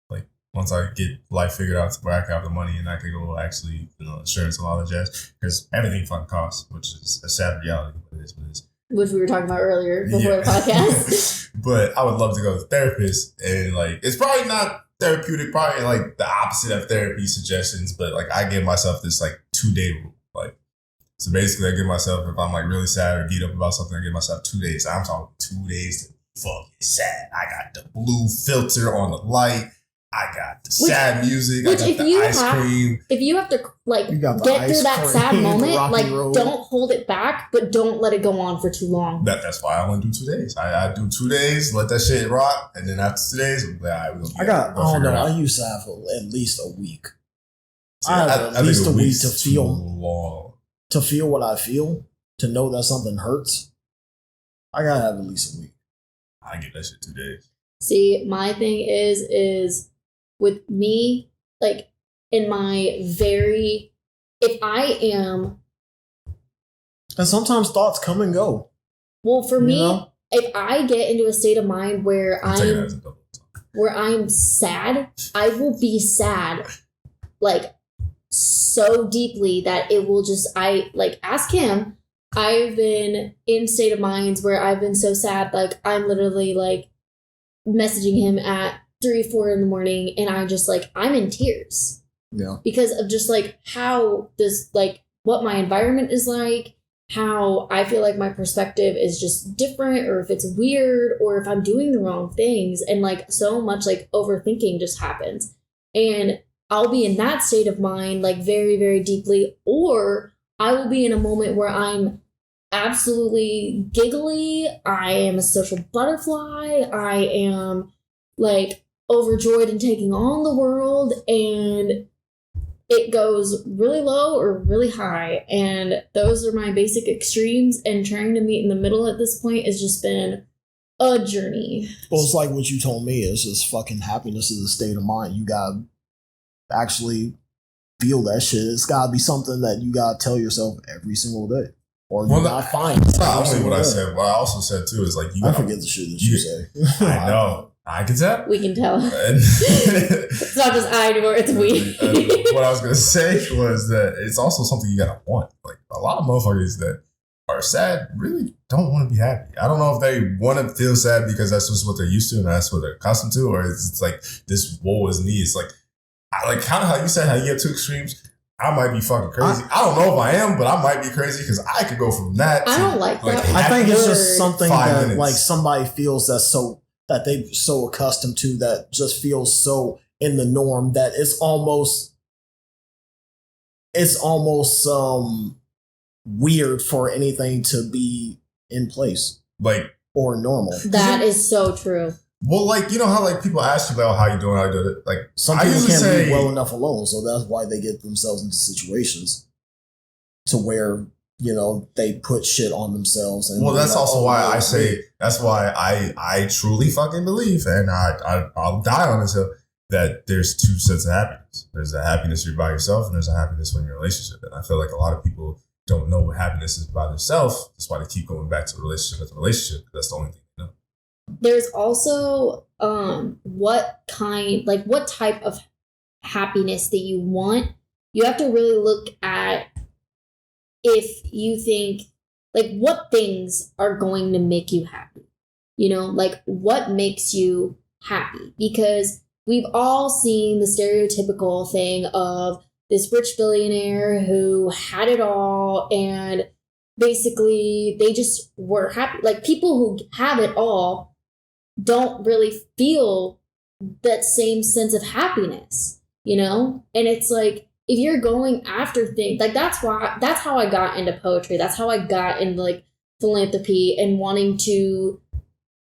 like once I get life figured out to where I can have the money and I can go actually, insurance and all that jazz, because everything fucking costs, which is a sad reality. But it is what it is. Which we were talking about earlier before the podcast. But I would love to go to a therapist, and like it's probably not therapeutic, probably like the opposite of therapy suggestions. But like I give myself this like 2-day rule, like. So basically, I give myself, if I'm like really sad or beat up about something, I give myself 2 days. I'm talking 2 days to be fucking sad. I got the blue filter on the light. I got the sad music. I got the ice cream. If you have to like get through that sad moment, like don't hold it back, but don't let it go on for too long. That's why I only do 2 days. I do 2 days, let that shit rock, and then after 2 days, I'm like, all right, I don't know. I used to have at least a week. See, I have at least a week to feel long. To feel what I feel, to know that something hurts, I gotta have at least a week. I get that shit 2 days. See, my thing is with me, like in my if I am, and sometimes thoughts come and go. Well, for me, if I get into a state of mind where I'm sad, I will be sad, like. So deeply that it will just, I like ask him. I've been in state of minds where I've been so sad, like I'm literally like messaging him at 3-4 in the morning, and I just like I'm in tears. Yeah. Because of just like how this like what my environment is like, how I feel like my perspective is just different, or if it's weird, or if I'm doing the wrong things, and like so much like overthinking just happens. And I'll be in that state of mind, like very, very deeply, or I will be in a moment where I'm absolutely giggly. I am a social butterfly. I am like overjoyed and taking on the world, and it goes really low or really high. And those are my basic extremes, and trying to meet in the middle at this point has just been a journey. Well, it's like what you told me. It's just fucking happiness is a state of mind. You gotta actually feel that shit. It's gotta be something that you gotta tell yourself every single day, or you gotta find. That's not only what I said. What I also said too is like I forget the shit that you say. I know. I can tell. We can tell. It's not just I anymore. It's we. What I was gonna say was that it's also something you gotta want. Like a lot of motherfuckers that are sad really don't want to be happy. I don't know if they want to feel sad because that's just what they're used to and that's what they're accustomed to, or it's like this woe is me. It's like kind of how you said how you have 2 extremes. I might be fucking crazy. I don't know if I am, but I might be crazy because I could go from that. I don't like that. I think it's just something that minutes. like somebody feels that they're so accustomed to, that just feels so in the norm that it's almost weird for anything to be in place, like, or normal. That is so true. Well, like, you know how like people ask you about how you doing, how you doing it. Like some people can't be well enough alone, so that's why they get themselves into situations to where they put shit on themselves. And that's also why I say that's why I truly fucking believe, and I'll die on this hill, that there's 2 sets of happiness. There's a happiness you're by yourself, and there's a happiness when you're in a relationship. And I feel like a lot of people don't know what happiness is by themselves. That's why they keep going back to relationship after relationship. That's the only thing they know. there's also what type of happiness that you want. You have to really look at if you think, like, what things are going to make you happy. You know, like, what makes you happy? Because we've all seen the stereotypical thing of this rich billionaire who had it all and basically they just were happy. Like, people who have it all don't really feel that same sense of happiness, you know? And it's like, if you're going after things, like, that's how I got into poetry. That's how I got into, like, philanthropy and wanting to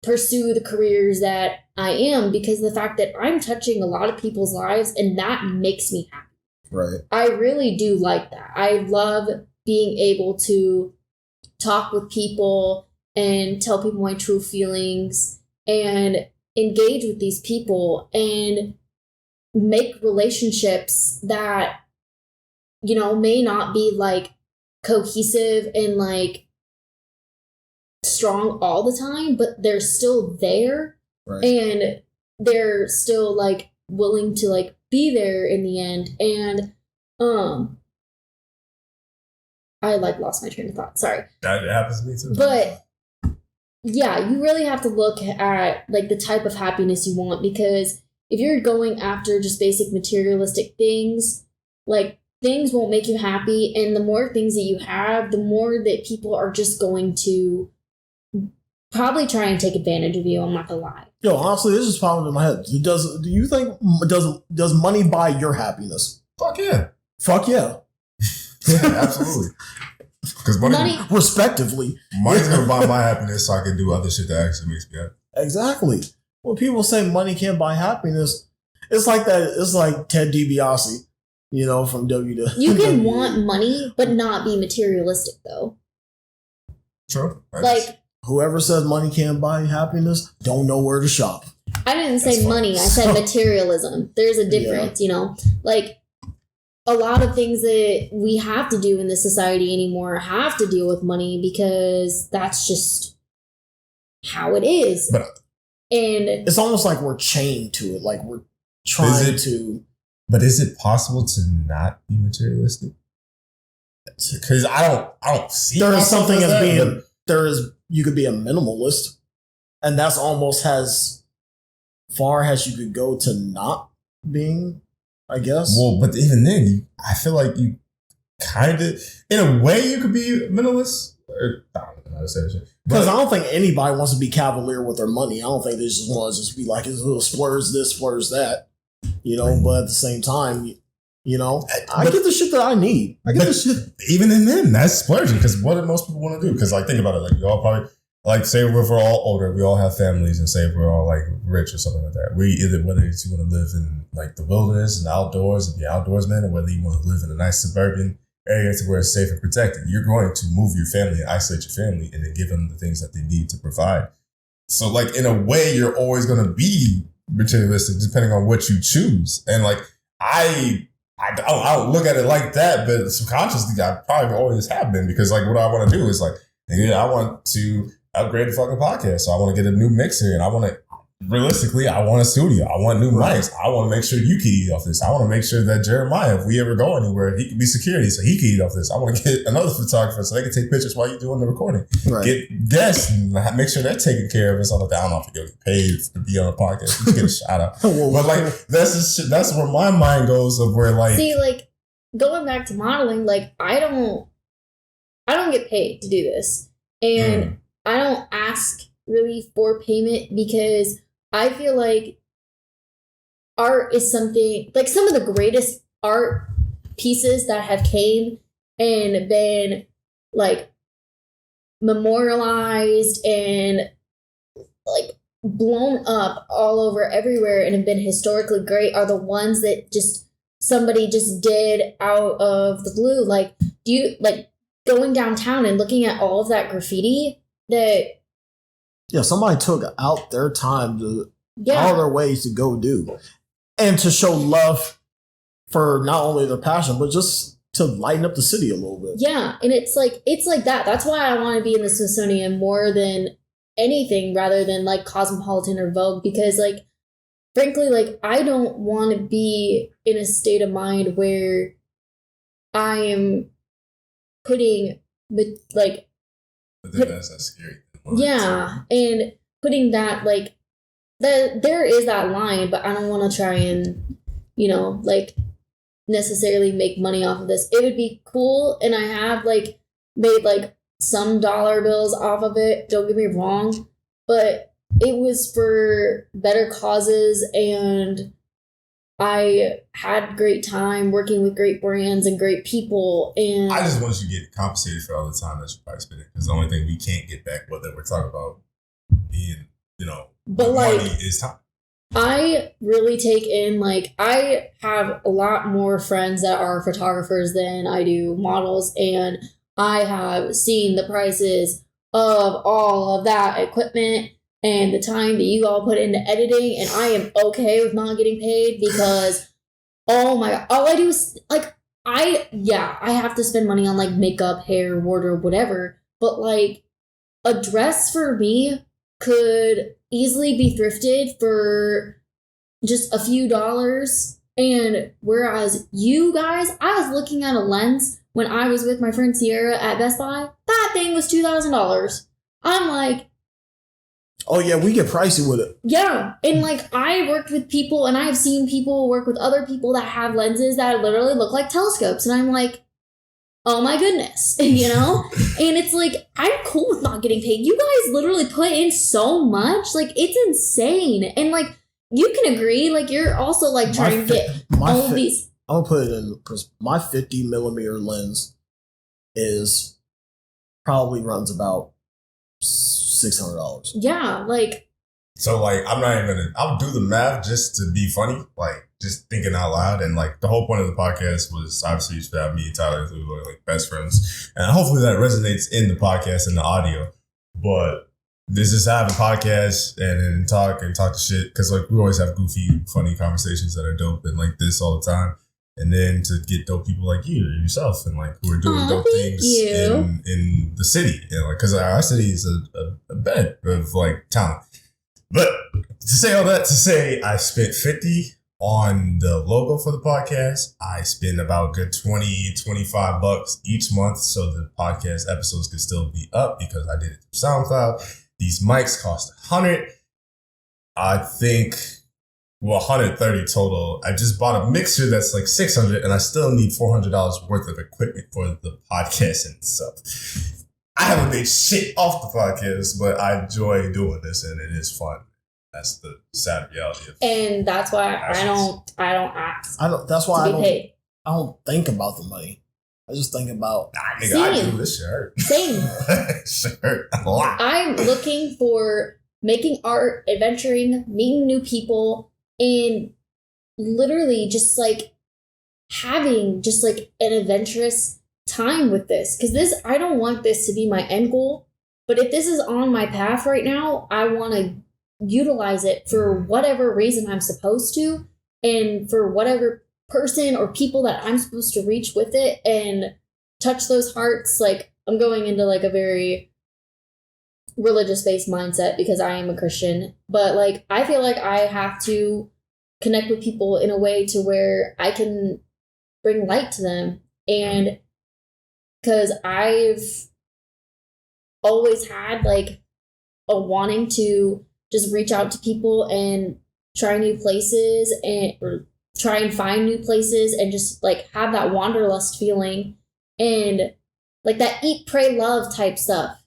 pursue the careers that I am, because the fact that I'm touching a lot of people's lives and that makes me happy. Right. I really do like that. I love being able to talk with people and tell people my true feelings and engage with these people and make relationships that, you know, may not be like cohesive and like strong all the time, but they're still there. Right. And they're still like willing to like be there in the end. And I like lost my train of thought. Sorry. That happens to me too. But yeah, you really have to look at like the type of happiness you want, because if you're going after just basic materialistic things, like, things won't make you happy, and the more things that you have, the more that people are just going to probably try and take advantage of you. I'm not gonna lie. Yo, honestly, this is popping in my head. Do you think does money buy your happiness? Fuck yeah. Fuck yeah. Yeah, absolutely. Because money, respectively, money's gonna buy my happiness, so I can do other shit that actually makes me happy. Exactly. When people say money can't buy happiness, it's like that. It's like Ted DiBiase, you know, from WWE. You can want money, but not be materialistic, though. True. Like, whoever says money can't buy happiness don't know where to shop. I didn't say money. I said materialism. There's a difference, you know? Like, a lot of things that we have to do in this society anymore have to deal with money, because that's just how it is. But and it's almost like we're chained to it. Like, we're trying to. But is it possible to not be materialistic? Because I don't see. There is something as being you could be a minimalist, and that's almost as far as you could go to not being, I guess. Well, but even then, I feel like you kind of, in a way, you could be a minimalist. I don't know how to say this. Because I don't think anybody wants to be cavalier with their money. I don't think they just want to just be like, it's a little splurge this, splurge that. You know, but at the same time, you know, I get the shit that I need. I get the shit. Even in them, that's splurging. Because what do most people want to do? Because, like, think about it. Like, we all probably, like, say if we're all older, we all have families, and say if we're all, like, rich or something like that. We either, whether it's you want to live in, like, the wilderness and the outdoors and be outdoorsman, or whether you want to live in a nice suburban area to where it's safe and protected, you're going to move your family and isolate your family and then give them the things that they need to provide. So, like, in a way, you're always going to be materialistic depending on what you choose. And, like, I don't look at it like that, but subconsciously I probably always have been, because, like, what I want to do is, like, I want to upgrade the fucking podcast, so I want to get a new mixer, and I want to, realistically, I want a studio, I want new mics, I want to make sure you can eat off this, I want to make sure that Jeremiah, if we ever go anywhere, he can be security, so he can eat off this. I want to get another photographer so they can take pictures while you're doing the recording. Right. Get guests and make sure they're taken care of and stuff like that. I don't know if you get paid to be on a podcast, you get a shout out. But, like, that's where my mind goes, of where, like, see, like, going back to modeling, like, I don't get paid to do this, and I don't ask really for payment, because I feel like art is something, like, some of the greatest art pieces that have came and been, like, memorialized and, like, blown up all over everywhere and have been historically great are the ones that just somebody just did out of the blue. Like, do you, like, going downtown and looking at all of that graffiti that, yeah, somebody took out their time to all their ways to go do, and to show love for not only their passion, but just to lighten up the city a little bit. Yeah, and it's like that. That's why I want to be in the Smithsonian more than anything rather than like Cosmopolitan or Vogue, because like frankly, like I don't want to be in a state of mind where I am putting like But then that's that scary. yeah, and putting that like that there is that line, but I don't want to try and like necessarily make money off of this. It would be cool, and I have like made like some dollar bills off of it. Don't get me wrong, but it was for better causes, and I had great time working with great brands and great people. And I just want you to get compensated for all the time that you probably spent it, because the only thing we can't get back, whether we're talking about being, but money like is time. I really take in, like, I have a lot more friends that are photographers than I do models, and I have seen the prices of all of that equipment and the time that you all put into editing, and I am okay with not getting paid because, oh my God, all I do is, like, I have to spend money on, like, makeup, hair, wardrobe, whatever, but, like, a dress for me could easily be thrifted for just a few dollars. And whereas you guys, I was looking at a lens when I was with my friend Sierra at Best Buy. That thing was $2,000. I'm like, oh yeah, we get pricey with it. yeah. And like I worked with people, and I have seen people work with other people that have lenses that literally look like telescopes. And I'm like, oh my goodness, And it's like, I'm cool with not getting paid. You guys literally put in so much. Like, it's insane. And like, you can agree, like, you're also like trying to get all of these. I'm gonna put it in, my 50 millimeter lens is probably runs about $600. Yeah, like. So like, I'm not even gonna, I'll do the math just to be funny, like just thinking out loud. And like the whole point of the podcast was obviously to have me and Tyler, who are like best friends. And hopefully that resonates in the podcast and the audio. But this is have a podcast and talk to shit. Cause like we always have goofy, funny conversations that are dope and like this all the time. And then to get dope people like you yourself and like who are doing dope things in the city. And like, cause our city is a bed of like talent. But to say all that, to say I spent 50 on the logo for the podcast. I spend about good 20, 25 bucks each month so the podcast episodes could still be up because I did it through SoundCloud. These mics cost $100. I think, 130 total. I just bought a mixer that's like $600 and I still need $400 worth of equipment for the podcast and stuff. I haven't made shit off the podcast, but I enjoy doing this and it is fun. That's the sad reality of it. And that's why I don't ask. That's why I don't think about the money. I just think about nigga, I do this shirt. Same. Shirt a lot. I'm looking for making art, adventuring, meeting new people, and literally just like having just like an adventurous time with this. Because I don't want this to be my end goal. But if this is on my path right now, I want to utilize it for whatever reason I'm supposed to, and for whatever person or people that I'm supposed to reach with it and touch those hearts. Like, I'm going into like a very religious based mindset because I am a Christian, but like I feel like I have to connect with people in a way to where I can bring light to them. And because I've always had like a wanting to just reach out to people and try new places or try and find new places and just like have that wanderlust feeling and like that eat, pray, love type stuff,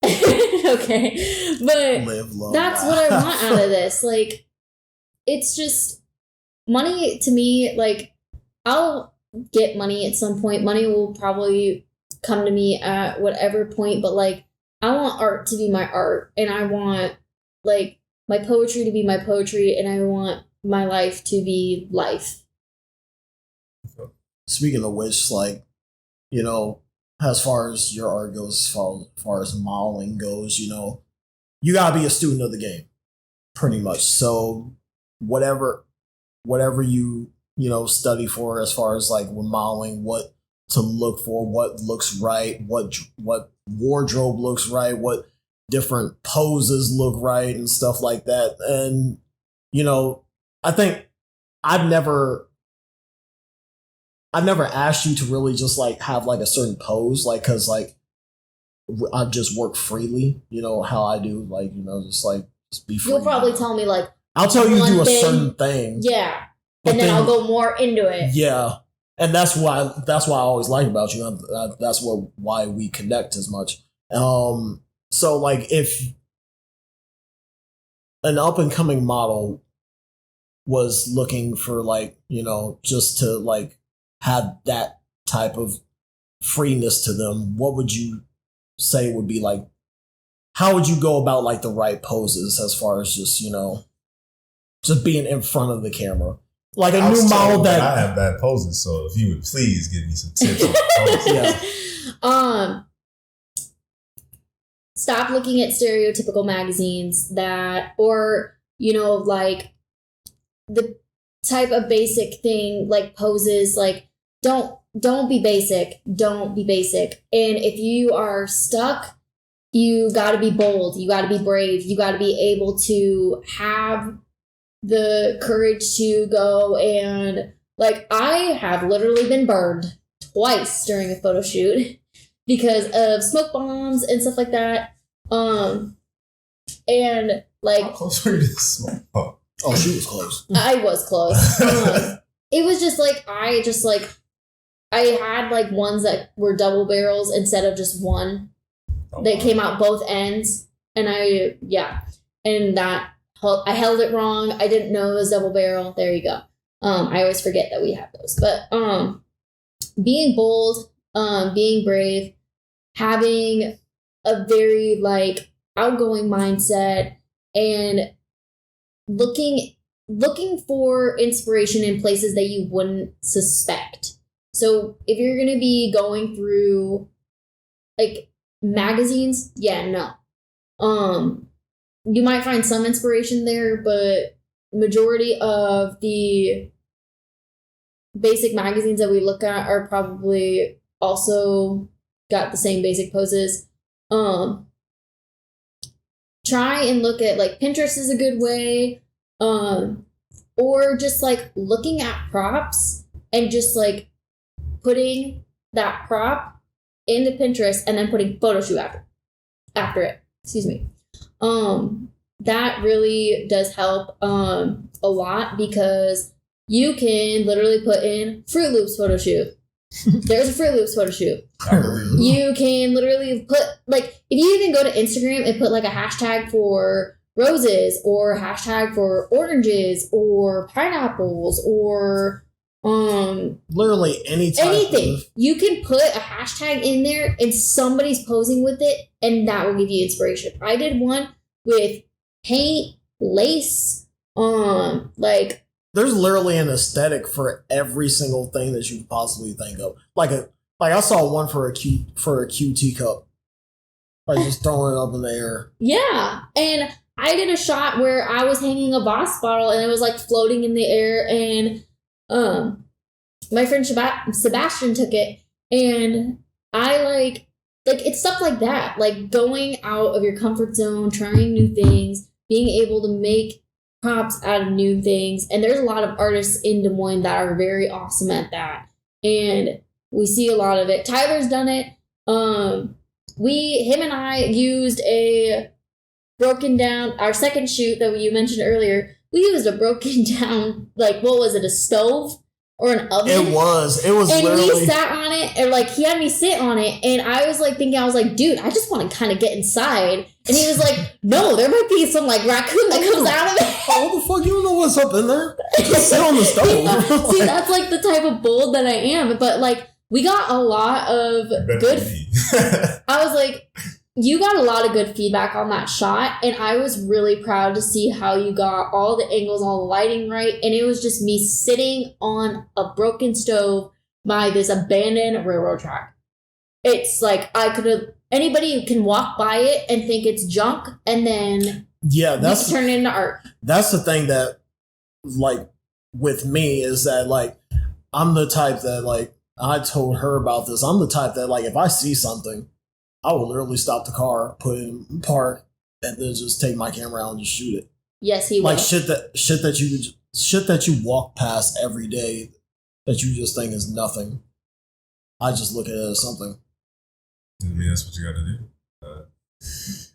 Okay. But live, love, that's what I want out of this. Like, it's just money to me. Like, I'll get money at some point. Money will probably come to me at whatever point, but like, I want art to be my art, and I want like my poetry to be my poetry, and I want my life to be life. Speaking of which, like, as far as your art goes, as far as modeling goes, you gotta be a student of the game, pretty much. So whatever you study for, as far as like with modeling, what to look for, what looks right, what wardrobe looks right, what different poses look right and stuff like that. And, you know, I think I've never asked you to really just like have like a certain pose, like, cause like I just work freely, you know, how I do, like, you know, just be free. You'll probably tell me like, I'll tell you to do a thing, certain thing. Yeah. And then I'll go more into it. Yeah. And that's why I always like about you. That's why we connect as much. So like if an up and coming model was looking for like, you know, just to like have that type of freeness to them, what would you say would be like, how would you go about like the right poses as far as just, you know, just being in front of the camera? Like a new model that I have bad poses, so if you would please give me some tips on poses. Yeah. Stop looking at stereotypical magazines that, or, you know, like the type of basic thing, like poses, like don't be basic. Don't be basic. And if you are stuck, you got to be bold. You got to be brave. You got to be able to have the courage to go and, like, I have literally been burned twice during a photo shoot because of smoke bombs and stuff like that. And like, how close were you to the smoke bomb? Oh, she was close. I was close. It was just like I had like ones that were double barrels instead of just one. They came out both ends, and and that I held it wrong. I didn't know it was double barrel. There you go. I always forget that we have those, but being bold, being brave, having a very like outgoing mindset, and looking for inspiration in places that you wouldn't suspect. So if you're gonna be going through like magazines, you might find some inspiration there, but majority of the basic magazines that we look at are probably also got the same basic poses. Try and look at like Pinterest is a good way, or just like looking at props and just like putting that prop into Pinterest and then putting photo shoot after it. Excuse me. That really does help a lot, because you can literally put in Fruit Loops photo shoot. There's a Fruit Loops photo shoot. You can literally put, like, if you even go to Instagram and put like a hashtag for roses or hashtag for oranges or pineapples or literally anything. You can put a hashtag in there and somebody's posing with it, and that will give you inspiration. I did one with paint, lace, like there's literally an aesthetic for every single thing that you could possibly think of. Like I saw one for a QT cup. Like just throwing it up in the air. Yeah. And I did a shot where I was hanging a Voss bottle and it was like floating in the air, and my friend Sebastian took it, and I like it's stuff like that, like going out of your comfort zone, trying new things, being able to make props out of new things. And there's a lot of artists in Des Moines that are very awesome at that, and we see a lot of it. Tyler's done it. Him and I used a broken down, our second shoot that you mentioned earlier, we used a broken down, like, what was it, a stove or an oven? It was and literally, we sat on it, and like he had me sit on it, and I was like thinking, I was like, dude, I just want to kind of get inside. And he was like, no, there might be some like raccoon that comes out of it. Oh, what the fuck? You don't know what's up in there? Just sit on the stove. See, that's like the type of bold that I am. But like, we got a lot of good. I was like, you got a lot of good feedback on that shot, and I was really proud to see how you got all the angles, all the lighting right. And it was just me sitting on a broken stove by this abandoned railroad track. It's like anybody can walk by it and think it's junk, and then that's turn it into art. That's the thing that, like, with me is that, like, I'm the type that, like, I told her about this. I'm the type that, like, if I see something, I will literally stop the car, put it in park, and then just take my camera out and just shoot it. Yes, he will. Like shit that you walk past every day that you just think is nothing. I just look at it as something. I mean, that's what you got to do.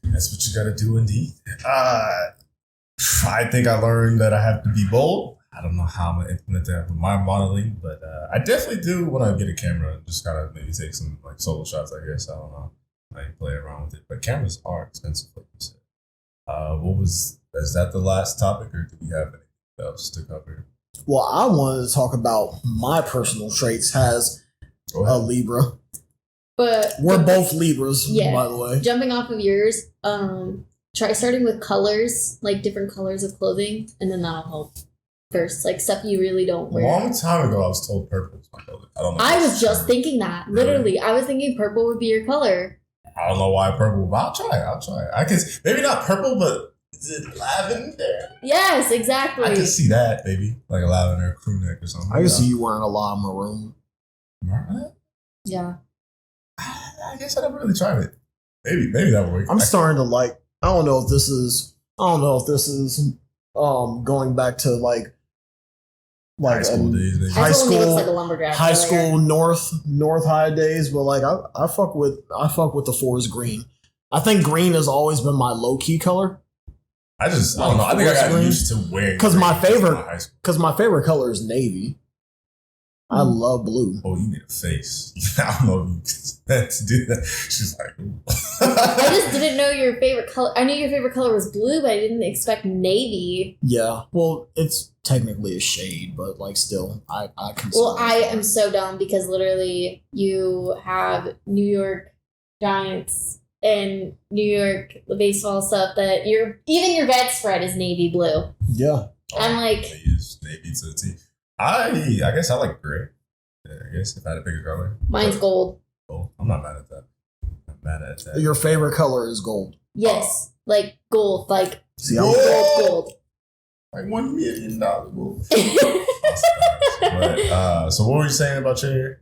That's what you got to do, indeed. I think I learned that I have to be bold. I don't know how I'm gonna implement that with my modeling, but I definitely do when I get a camera. Just gotta maybe take some like solo shots. I guess I don't know. I play around with it, but cameras are expensive, like you said. Is that the last topic, or do we have anything else to cover? Well, I wanted to talk about my personal traits as a Libra. But we're both Libras, yeah, by the way. Jumping off of yours, try starting with colors, like different colors of clothing, and then that'll help. First, like stuff you really don't wear. A long time ago, I was told purple was my color. I don't know. I was just thinking that. Literally, I was thinking purple would be your color. I don't know why purple, but I'll try. I can maybe not purple, but is it lavender? Yes, exactly. I can see that, maybe like a lavender crew neck or something. I can see you wearing a lot of maroon. Maroon? Yeah. I guess I never really tried it. Maybe that would work. I'm starting to like. I don't know if this is going back to like high school days. Maybe. High school, looks like a lumberjack high school North High days, but like I fuck with the forest green. I think green has always been my low key color. I don't know. I think I got used to wearing because my favorite color is navy. I love blue. Oh, you made a face. I don't know if you meant to do that. She's like, I just didn't know your favorite color. I knew your favorite color was blue, but I didn't expect navy. Yeah, well, it's technically a shade, but like still, I consider. Well, I am so dumb because literally you have New York Giants and New York baseball stuff that even your bedspread is navy blue. Yeah, I'm like, they use navy to the T. I guess I like gray. Yeah, I guess if I had a bigger color. Mine's gold. Oh, I'm not mad at that. Your favorite color is gold. Yes, like gold, like see, gold. Like $1 million. But, so what were you saying about your hair?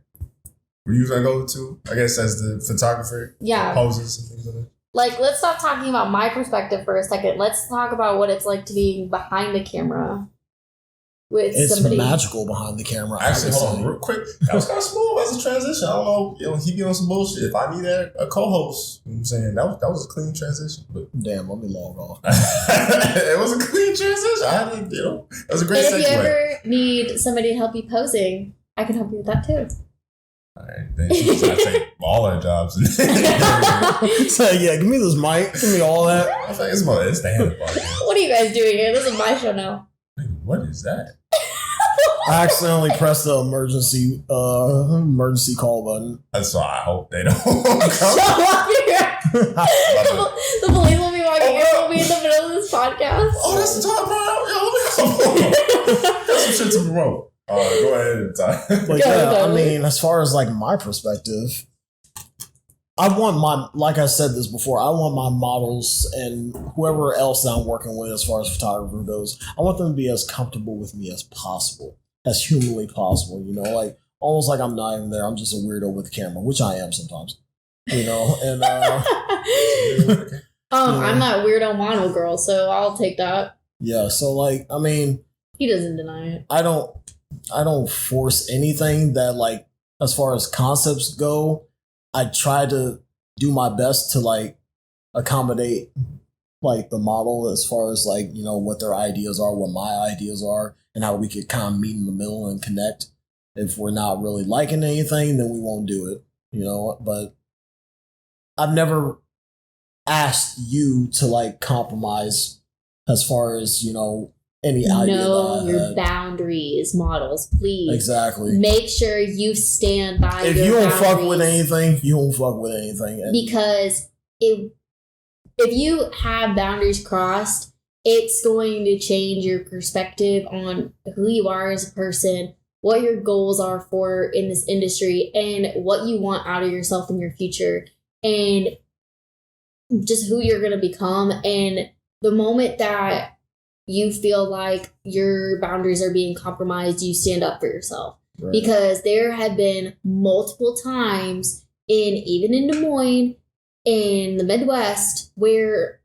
Were you gonna go to? I guess as the photographer. Yeah. Poses and things like that. Like, let's stop talking about my perspective for a second. Let's talk about what it's like to be behind the camera. It's somebody. Magical behind the camera. Actually, hold on, real quick. That was kind of smooth as a transition. I don't know, he be on some bullshit. If I need a co-host, you know what I'm saying that was a clean transition. But damn, let me log off. It was a clean transition. That was a great segue. If you ever need somebody to help you posing, I can help you with that too. All right, then she's gonna take all our jobs. So yeah, give me this mic, give me all that. I think it's the handlebar. What are you guys doing here? This is my show now. What is that? I accidentally pressed the emergency call button. So I hope they don't come. The police will be walking in. We'll be in the middle of this podcast. Oh, that's the time, bro. Yo, let me go. That's some shit to promote. Go ahead and time. But yeah, I mean, as far as like my perspective, like I said this before, I want my models and whoever else that I'm working with as far as photographer goes, I want them to be as comfortable with me as possible, as humanly possible, like almost like I'm not even there. I'm just a weirdo with the camera, which I am sometimes, and I'm that weirdo model girl, so I'll take that. Yeah, so like, I mean, he doesn't deny it. I don't force anything that like, as far as concepts go, I try to do my best to like accommodate like the model as far as like, what their ideas are, what my ideas are, and how we could kind of meet in the middle and connect. If we're not really liking anything, then we won't do it, but I've never asked you to like compromise as far as, any idea. Know your boundaries, models, please. Exactly. Make sure you stand by if your you don't boundaries. fuck with anything, you don't fuck with anything. Because if you have boundaries crossed, it's going to change your perspective on who you are as a person, what your goals are for in this industry, and what you want out of yourself in your future, and just who you're going to become. And the moment that you feel like your boundaries are being compromised, you stand up for yourself. Right. Because there have been multiple times even in Des Moines, in the Midwest where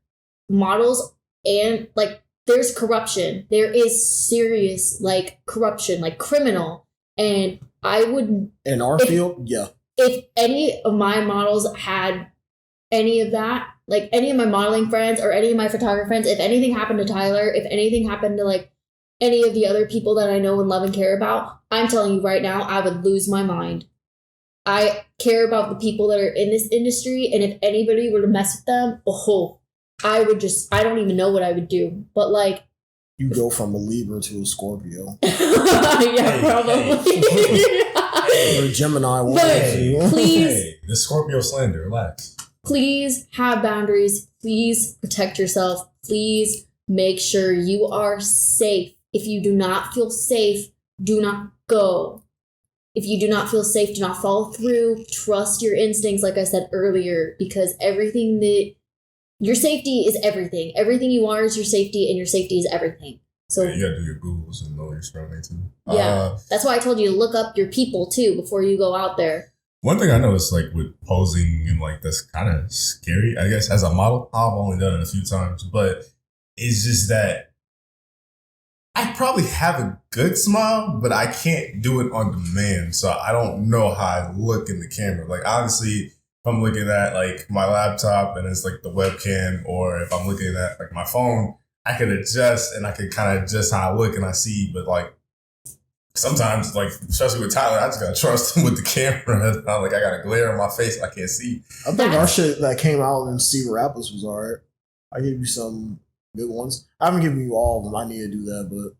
models and like there's corruption. There is serious like corruption, like criminal. And I would in our field, yeah. If any of my models had any of that, like any of my modeling friends or any of my photographer friends, if anything happened to Tyler, if anything happened to like any of the other people that I know and love and care about, I'm telling you right now, I would lose my mind. I care about the people that are in this industry, and if anybody were to mess with them, I don't even know what I would do. But like, you go from a Libra to a Scorpio. Yeah, probably. Or a Gemini. Please, the Scorpio slander. Relax. Please have boundaries. Please protect yourself. Please make sure you are safe. If you do not feel safe, do not go. If you do not feel safe, do not follow through. Trust your instincts, like I said earlier, because your safety is everything. Everything you are is your safety, and your safety is everything. So you gotta do your Googles and know your surrounding too. Yeah, that's why I told you to look up your people too before you go out there. One thing I noticed, like with posing and like that's kind of scary, I guess, as a model. I've only done it a few times, but it's just that I probably have a good smile, but I can't do it on demand. So I don't know how I look in the camera. Like obviously, if I'm looking at like my laptop and it's like the webcam, or if I'm looking at like my phone, I can adjust and I can kind of adjust how I look and I see. But like sometimes, like especially with Tyler, I just gotta trust him with the camera. Like I got a glare on my face, I can't see. I think our shit that came out in Cedar Rapids was alright. I gave you some good ones. I haven't given you all of them. I need to do that, but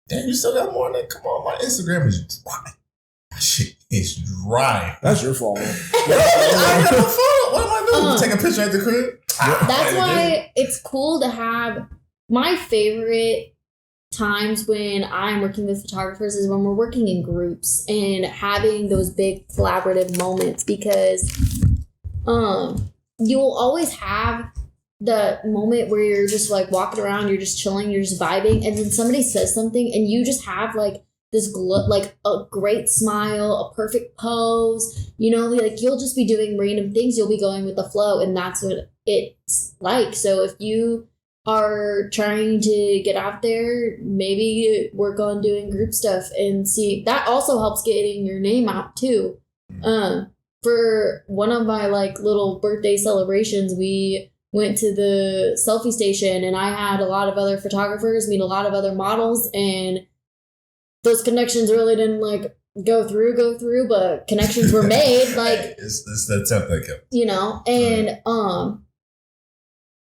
damn, you still got more than that. Come on, my Instagram is dry. That shit is dry. That's your fault. I got no photo. What am I doing? Take a picture at the crib? That's why it's cool to have. My favorite times when I'm working with photographers is when we're working in groups and having those big collaborative moments, because you'll always have the moment where you're just like walking around, you're just chilling, you're just vibing, and then somebody says something and you just have like this like a great smile, a perfect pose, you know, like you'll just be doing random things, you'll be going with the flow, and that's what it's like. So if you are trying to get out there, maybe work on doing group stuff and see. That also helps getting your name out too. For one of my like little birthday celebrations, we went to the selfie station and I had a lot of other photographers meet a lot of other models, and those connections really didn't like go through, but connections were made. Like it's the attempt that kept, you know, and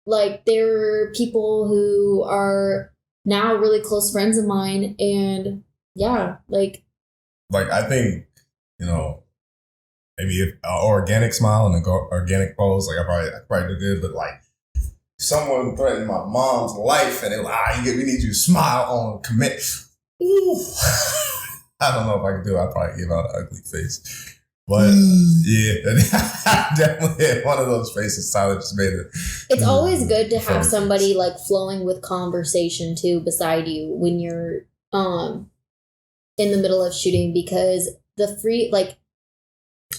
like there were people who are now really close friends of mine, and yeah, like I think, you know, maybe if an organic smile and an organic pose, like I probably do good, but like someone threatened my mom's life and they were like, we need you to smile on commit. Ooh. I don't know if I could do it. I'd probably give out an ugly face. But yeah, definitely had one of those faces Tyler just made it. It's always good to have somebody like flowing with conversation too beside you when you're in the middle of shooting, because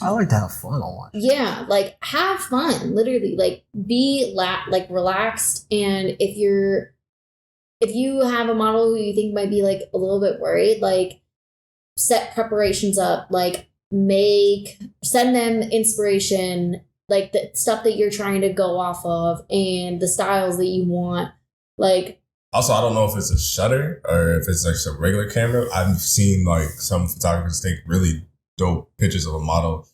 I like to have fun on it. Yeah, like have fun, literally. Like be like relaxed, and if you have a model who you think might be like a little bit worried, like set preparations up, like send them inspiration, like the stuff that you're trying to go off of and the styles that you want. Like also, I don't know if it's a shutter or if it's like a regular camera. I've seen like some photographers take really dope pictures of a model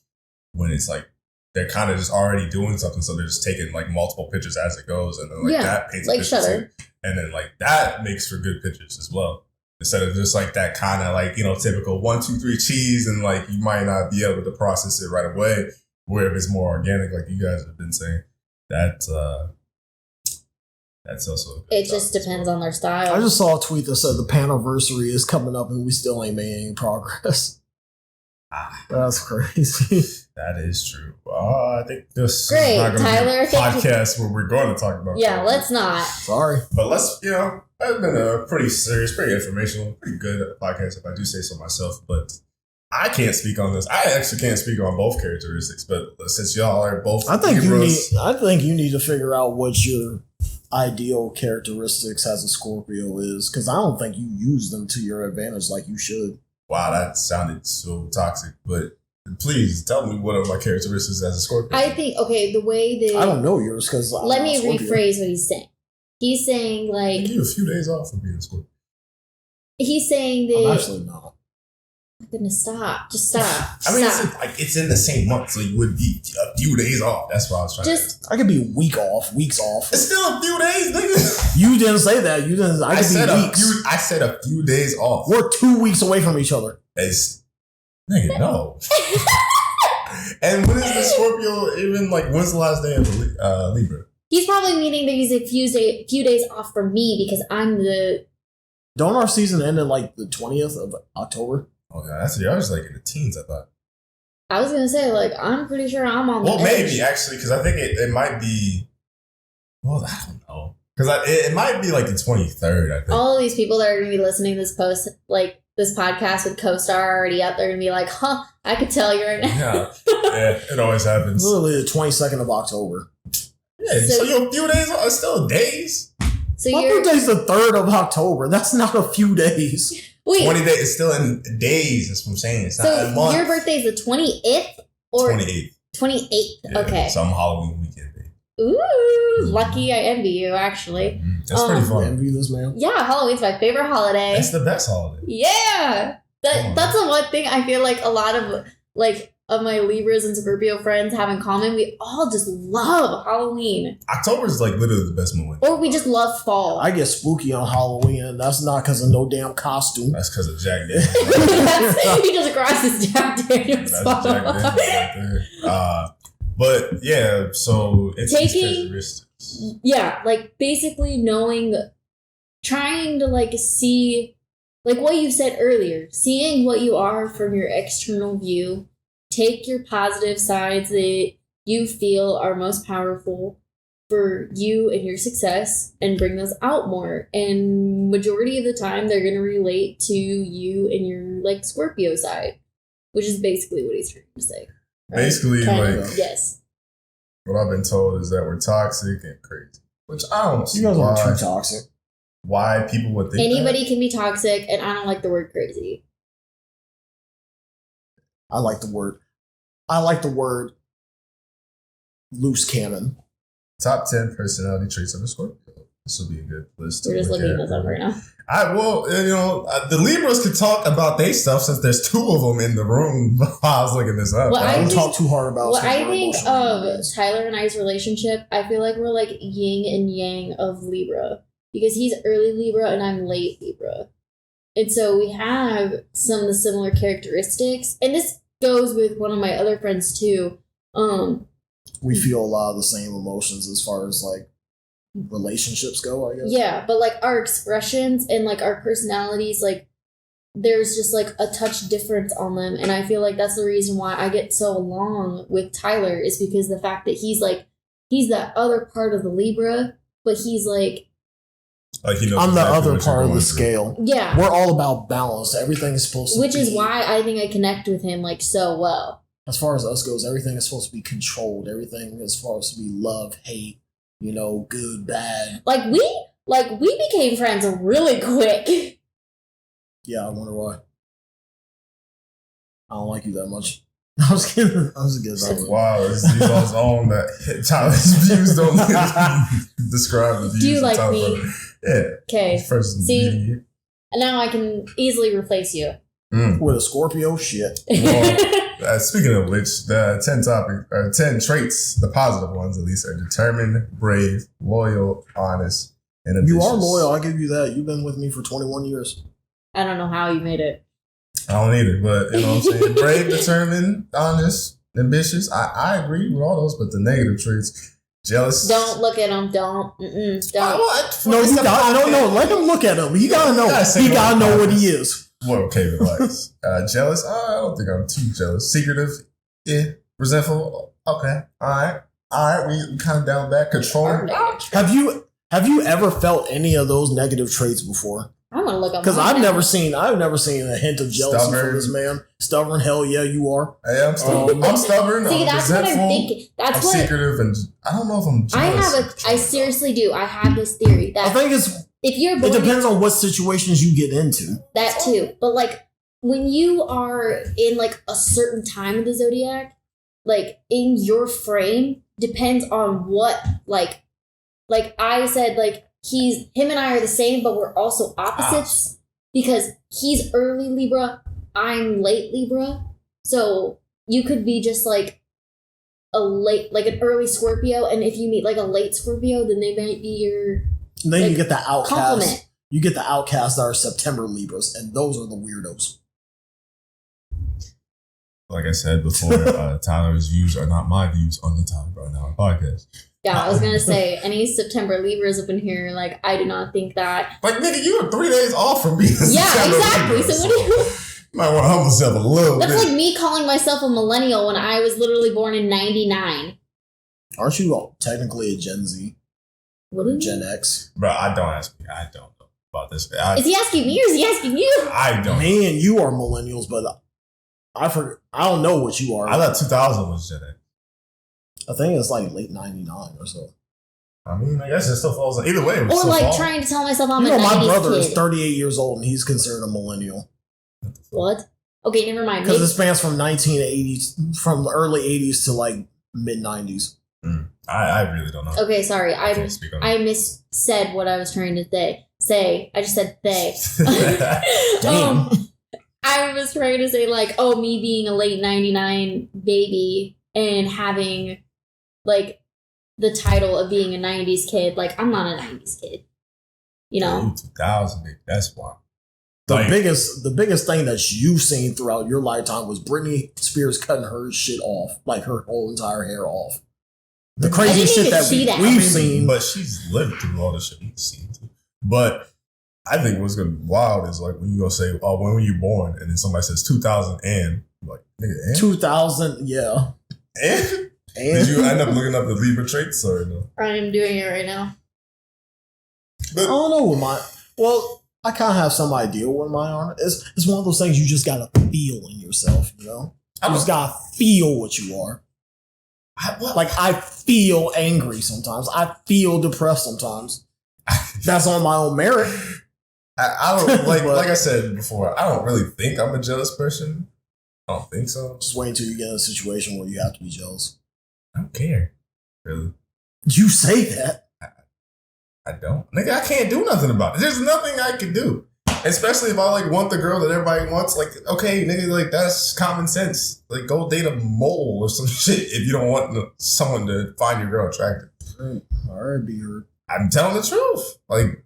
when it's like they're kind of just already doing something, so they're just taking like multiple pictures as it goes, and then like that paints like a picture shutter too. And then like that makes for good pictures as well. Instead of just like that kind of like, you know, typical 1, 2, 3 cheese, and like you might not be able to process it right away. Where if it's more organic, like you guys have been saying, that's also. It just depends on their style. I just saw a tweet that said the paniversary is coming up and we still ain't made any progress. That's crazy. That is true. I think this great, is not going Tyler. to be a podcast where we're going to talk about. Yeah, let's not. Sorry, but let's. You know, that's been a pretty serious, pretty informational, pretty good podcast if I do say so myself. But I can't speak on this. I actually can't speak on both characteristics, but since y'all are both I think Libras, you need to figure out what your ideal characteristics as a Scorpio is, because I don't think you use them to your advantage like you should. wow, that sounded so toxic. But please tell me what are my characteristics as a Scorpio. I think, okay, the way that... I don't know yours because Let me rephrase what he's saying. He's saying, I like... give you a few days off for being a Scorpio. He's saying that... I'm actually not. My goodness, stop. Just stop. I mean, Stop. it's in the same month, so you would be a few days off. That's what I was trying to. I could be weeks off. It's still a few days, nigga. You didn't say that. You didn't. I said could be weeks. I said a few days off. We're 2 weeks away from each other. It's nigga, no. And when is the Scorpio even like? When's the last day of the Libra? He's probably meaning that he's a few days off from me because I'm the... Don't our season end in like the 20th of October? Oh yeah, that's I was like in the teens. I thought. I was gonna say, like, I'm pretty sure I'm on the edge. Maybe actually, because I think it might be. Well, I don't know, because it might be like the 23rd. I think. All of these people that are gonna be listening to this this podcast with co-star already out there and be like, huh, I could tell you right now. Yeah, it always happens. Literally the 22nd of October. Yeah, so you're a few days off. It's still days. So My birthday's the 3rd of October. That's not a few days. Wait, 20 days. It's still in days. That's what I'm saying. It's not a month. So your birthday's the 28th or 28th. 28th? Yeah, okay. Some Halloween weekend. Baby. Ooh, lucky. I envy you, actually. That's pretty I fun. envy this man. Yeah, Halloween's my favorite holiday. It's the best holiday. Yeah, that's the one thing I feel like a lot of my Libras and Scorpio friends have in common. We all just love Halloween, October is like literally the best month. or we just love fall. I get spooky on Halloween. That's not because of no damn costume. That's because of Jack Daniels. He just crosses Jack Daniels. That's Jack Daniels right there. But yeah, so it's characteristics. Yeah, like basically trying to see, like what you said earlier, seeing what you are from your external view. Take your positive sides that you feel are most powerful for you and your success and bring those out more. And majority of the time, they're going to relate to you and your Scorpio side, which is basically what he's trying to say. Right? Basically, yes. What I've been told is that we're toxic and crazy, which I don't see. You guys are too toxic. Why people would think anybody can be toxic, and I don't like the word crazy. I like the word loose cannon. Top 10 personality traits of a Scorpio. This will be a good list. We're just looking this up right now. The Libras could talk about their stuff since there's 2 of them in the room while I was looking this up. Well, I don't talk too hard about. Well, I think of Tyler and I's relationship. I feel like we're like yin and yang of Libra because he's early Libra and I'm late Libra, and so we have some of the similar characteristics. And this goes with one of my other friends too. We feel a lot of the same emotions as far as relationships go, I guess. Yeah, but our expressions and our personalities, there's just a touch difference on them. And I feel like that's the reason why I get so along with Tyler is because the fact that he's that other part of the Libra, but he's he knows I'm the exactly other part of the scale. Yeah. We're all about balance. Everything is supposed to Which be. is why I think I connect with him so well. As far as us goes, everything is supposed to be controlled. Everything is supposed to be love, hate, good, bad. We became friends really quick. Yeah, I wonder why. I don't like you that much. I was kidding. I was kidding. Wow, he's on his own that Tyler's views don't describe the views. Do you like Tyler me? Brother. Yeah. Okay. See, now I can easily replace you. With a Scorpio, shit. Well, speaking of which, the 10 traits, the positive ones at least, are determined, brave, loyal, honest, and ambitious. You are loyal. I give you that. You've been with me for 21 years. I don't know how you made it. I don't either, but you know what I'm saying? Brave, determined, honest, ambitious. I agree with all those, but the negative traits, jealous. Don't look at him. Don't. Don't. No, you got. No. Let him look at him. He gotta know. He gotta know what he is. Well, okay, relax. Jealous? I don't think I'm too jealous. Secretive? Yeah. Resentful? Okay. All right. We kind of down back. Controlling? Have you ever felt any of those negative traits before? I want to look up Because mine I've now. never seen a hint of jealousy from this man. Stubborn, hell yeah, you are. I am stubborn. I'm stubborn. See, I'm that's what I'm resentful. thinking. That's I'm what secretive, and I don't know if I'm jealous. I seriously do. I have this theory I that think if you're it born depends on what situations you get into. that too, but like when you are in like a certain time of the zodiac, like in your frame depends on what like I said, like him and I are the same, but we're also opposites because he's early Libra, I'm late Libra. So you could be just like an early Scorpio, and if you meet like a late Scorpio, then they might be your And then like, you get the outcasts. compliment. You get the outcasts that are September Libras, and those are the weirdos. Like I said before, Tyler's views are not my views on the Tyler Brown Hour podcast. Yeah, I was gonna say any September Libras up in here, like I do not think that. Like, nigga, you were 3 days off from being Yeah, September exactly. Libra, So what do you? you might want to humble yourself a little That's bit. like me calling myself a millennial when I was literally born in '99. Aren't you technically a Gen Z? What do you Gen mean? X? Bro, I don't know about this. Is he asking me or is he asking you? I don't. Me and you are millennials, but I don't know what you are. I thought 2000 was Gen X. I think it's like late 99 or so. I mean, I guess it still falls. Either way, it was Or still like fall. trying to tell myself I'm You a know, my 90s brother kid. is 38 years old and he's considered a millennial. What? Okay, never mind. Because Maybe- it spans from 1980s, from the early 80s to like mid 90s. I really don't know. Okay, sorry. I can't speak on I missaid what I was trying to say. I just said they. Damn. I was trying to say like, oh, me being a late 99 baby and having like the title of being a 90s kid. Like, I'm not a 90s kid. You know? 2000, baby. That's why. The Like- biggest thing that you've seen throughout your lifetime was Britney Spears cutting her shit off, like her whole entire hair off. The crazy didn't shit even that see that. we've seen. But she's lived through all the shit we've seen too. But I think what's gonna be wild is like when you gonna say, "Oh, when were you born?" and then somebody says 2000 and you're like, nigga, and? 2000, yeah. And? And Did you end up looking up the Libra traits or no? I'm doing it right now. I don't know what mine. Well, I kind of have some idea what mine are. It's one of those things you just gotta feel in yourself. You know, you just gotta feel what you are. Like I feel angry sometimes. I feel depressed sometimes. That's on my own merit. I don't like But- like I said before. I don't really think I'm a jealous person. I don't think so. Just wait until you get in a situation where you have to be jealous. I don't care. Really, You say that. I don't. Nigga, I can't do nothing about it. There's nothing I can do. Especially if I like want the girl that everybody wants. Like, okay, nigga, like that's common sense. Like, go date a mole or some shit if you don't want someone to find your girl attractive. All right, be heard. I'm telling the truth. Like,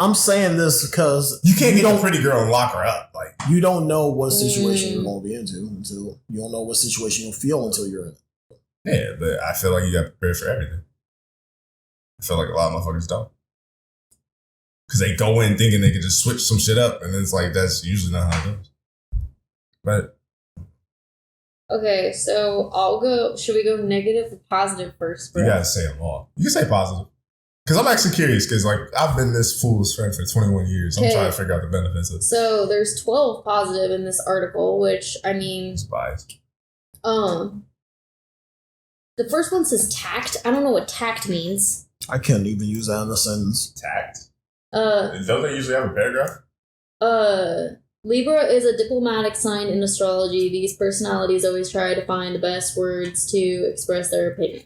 I'm saying this because you can't get a pretty girl and lock her up. Like, you don't know what situation you're going to be into until you don't know what situation you'll feel until you're in it. yeah, but I feel like you got prepared for everything. I feel like a lot of motherfuckers don't. Because they go in thinking they can just switch some shit up, and it's like, that's usually not how it goes. But Okay, so I'll go. Should we go negative or positive first, bro? you gotta say them all. You can say positive. Because I'm actually curious, because like I've been this fool's friend for 21 years. I'm Okay. trying to figure out the benefits of So there's 12 positive in this article, which I mean, this bias. the first one says tact. I don't know what tact means. I can't even use that in a sentence. Tact. Uh, Don't they usually have a paragraph? Libra is a diplomatic sign in astrology. These personalities always try to find the best words to express their opinion.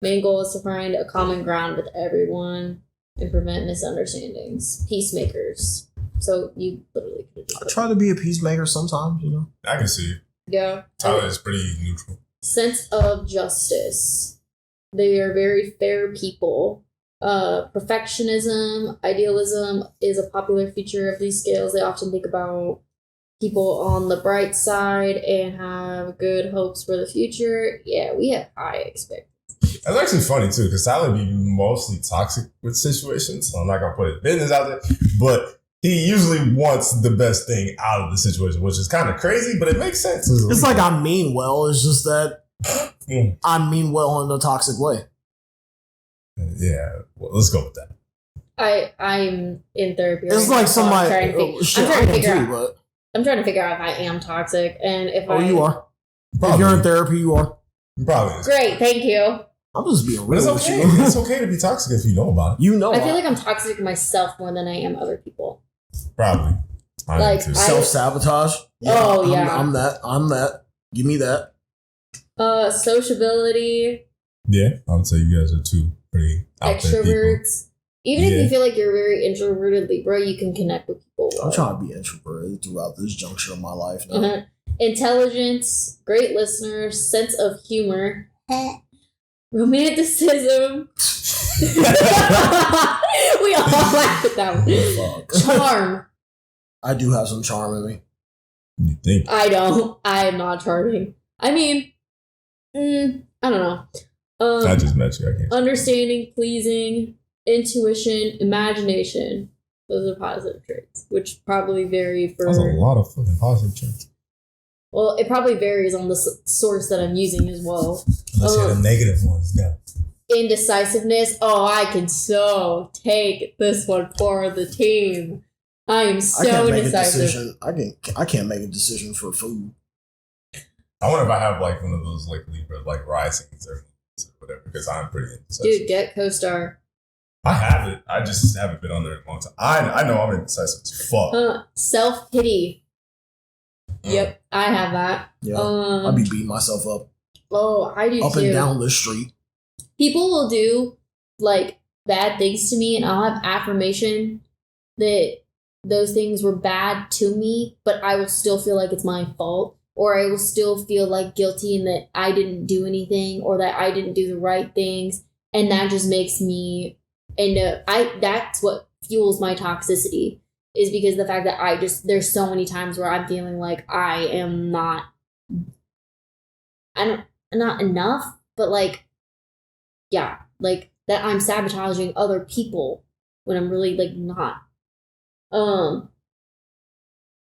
Main goal is to find a common ground with everyone and prevent misunderstandings. Peacemakers. So you literally could I try to be a peacemaker sometimes, you know. I can see it. Yeah. Tyler is pretty neutral. Sense of justice. They are very fair people. Perfectionism, idealism is a popular feature of these scales. They often think about people on the bright side and have good hopes for the future. Yeah, we have high expectations. That's actually funny too, because Tyler be mostly toxic with situations. So I'm not gonna put his business out there, but he usually wants the best thing out of the situation, which is kind of crazy, but it makes sense. It's like I mean well, it's just that I mean well in a toxic way. Yeah, well, let's go with that. I'm in therapy. It's right like now, so I'm somebody. trying But to figure out if I am toxic, and if you are. Probably. If you're in therapy, you are. Probably. Great, thank you. I'm just being But it's real with okay. you. It's okay to be toxic if you know about it. You know, I feel like I'm toxic to myself more than I am other people. Probably. I Like, am too. self-sabotage. Oh, yeah. I'm that. Give me that. Sociability, Yeah, I would say you guys are two pretty out there people. extroverts. Even if Yeah. you feel like you're very introverted Libra, you can connect with people. I'm trying to be introverted throughout this juncture of my life now. Uh-huh. Intelligence, great listeners, sense of humor, romanticism. We all laughed at that one. Fuck. Charm. I do have some charm in me. You think? I don't. I am not charming. I mean, I don't know. I just met you. I can't. Understanding, pleasing, intuition, imagination. Those are positive traits, which probably vary for. That's a lot of fucking positive traits. Well, it probably varies on the source that I'm using as well. Unless you're the negative ones, yeah. Indecisiveness. Oh, I can so take this one for the team. I am I so can't make a indecisive. decision. I can't make a decision for food. I wonder if I have like one of those like Libra like risings or whatever because I'm pretty indecisive. Dude, get co-star. I have it. I just haven't been on there in a long time. I know I'm indecisive as fuck. Self-pity. Yep, I have that. Yeah, I'll be beating myself up. Oh, I do Up too. and down the street. People will do like bad things to me, and I'll have affirmation that those things were bad to me, but I will still feel like it's my fault, or I will still feel like guilty and that I didn't do anything or that I didn't do the right things, and that just makes me that's what fuels my toxicity, is because the fact that there's so many times where I'm feeling like I am not enough, but like, yeah, like that I'm sabotaging other people when I'm really like not.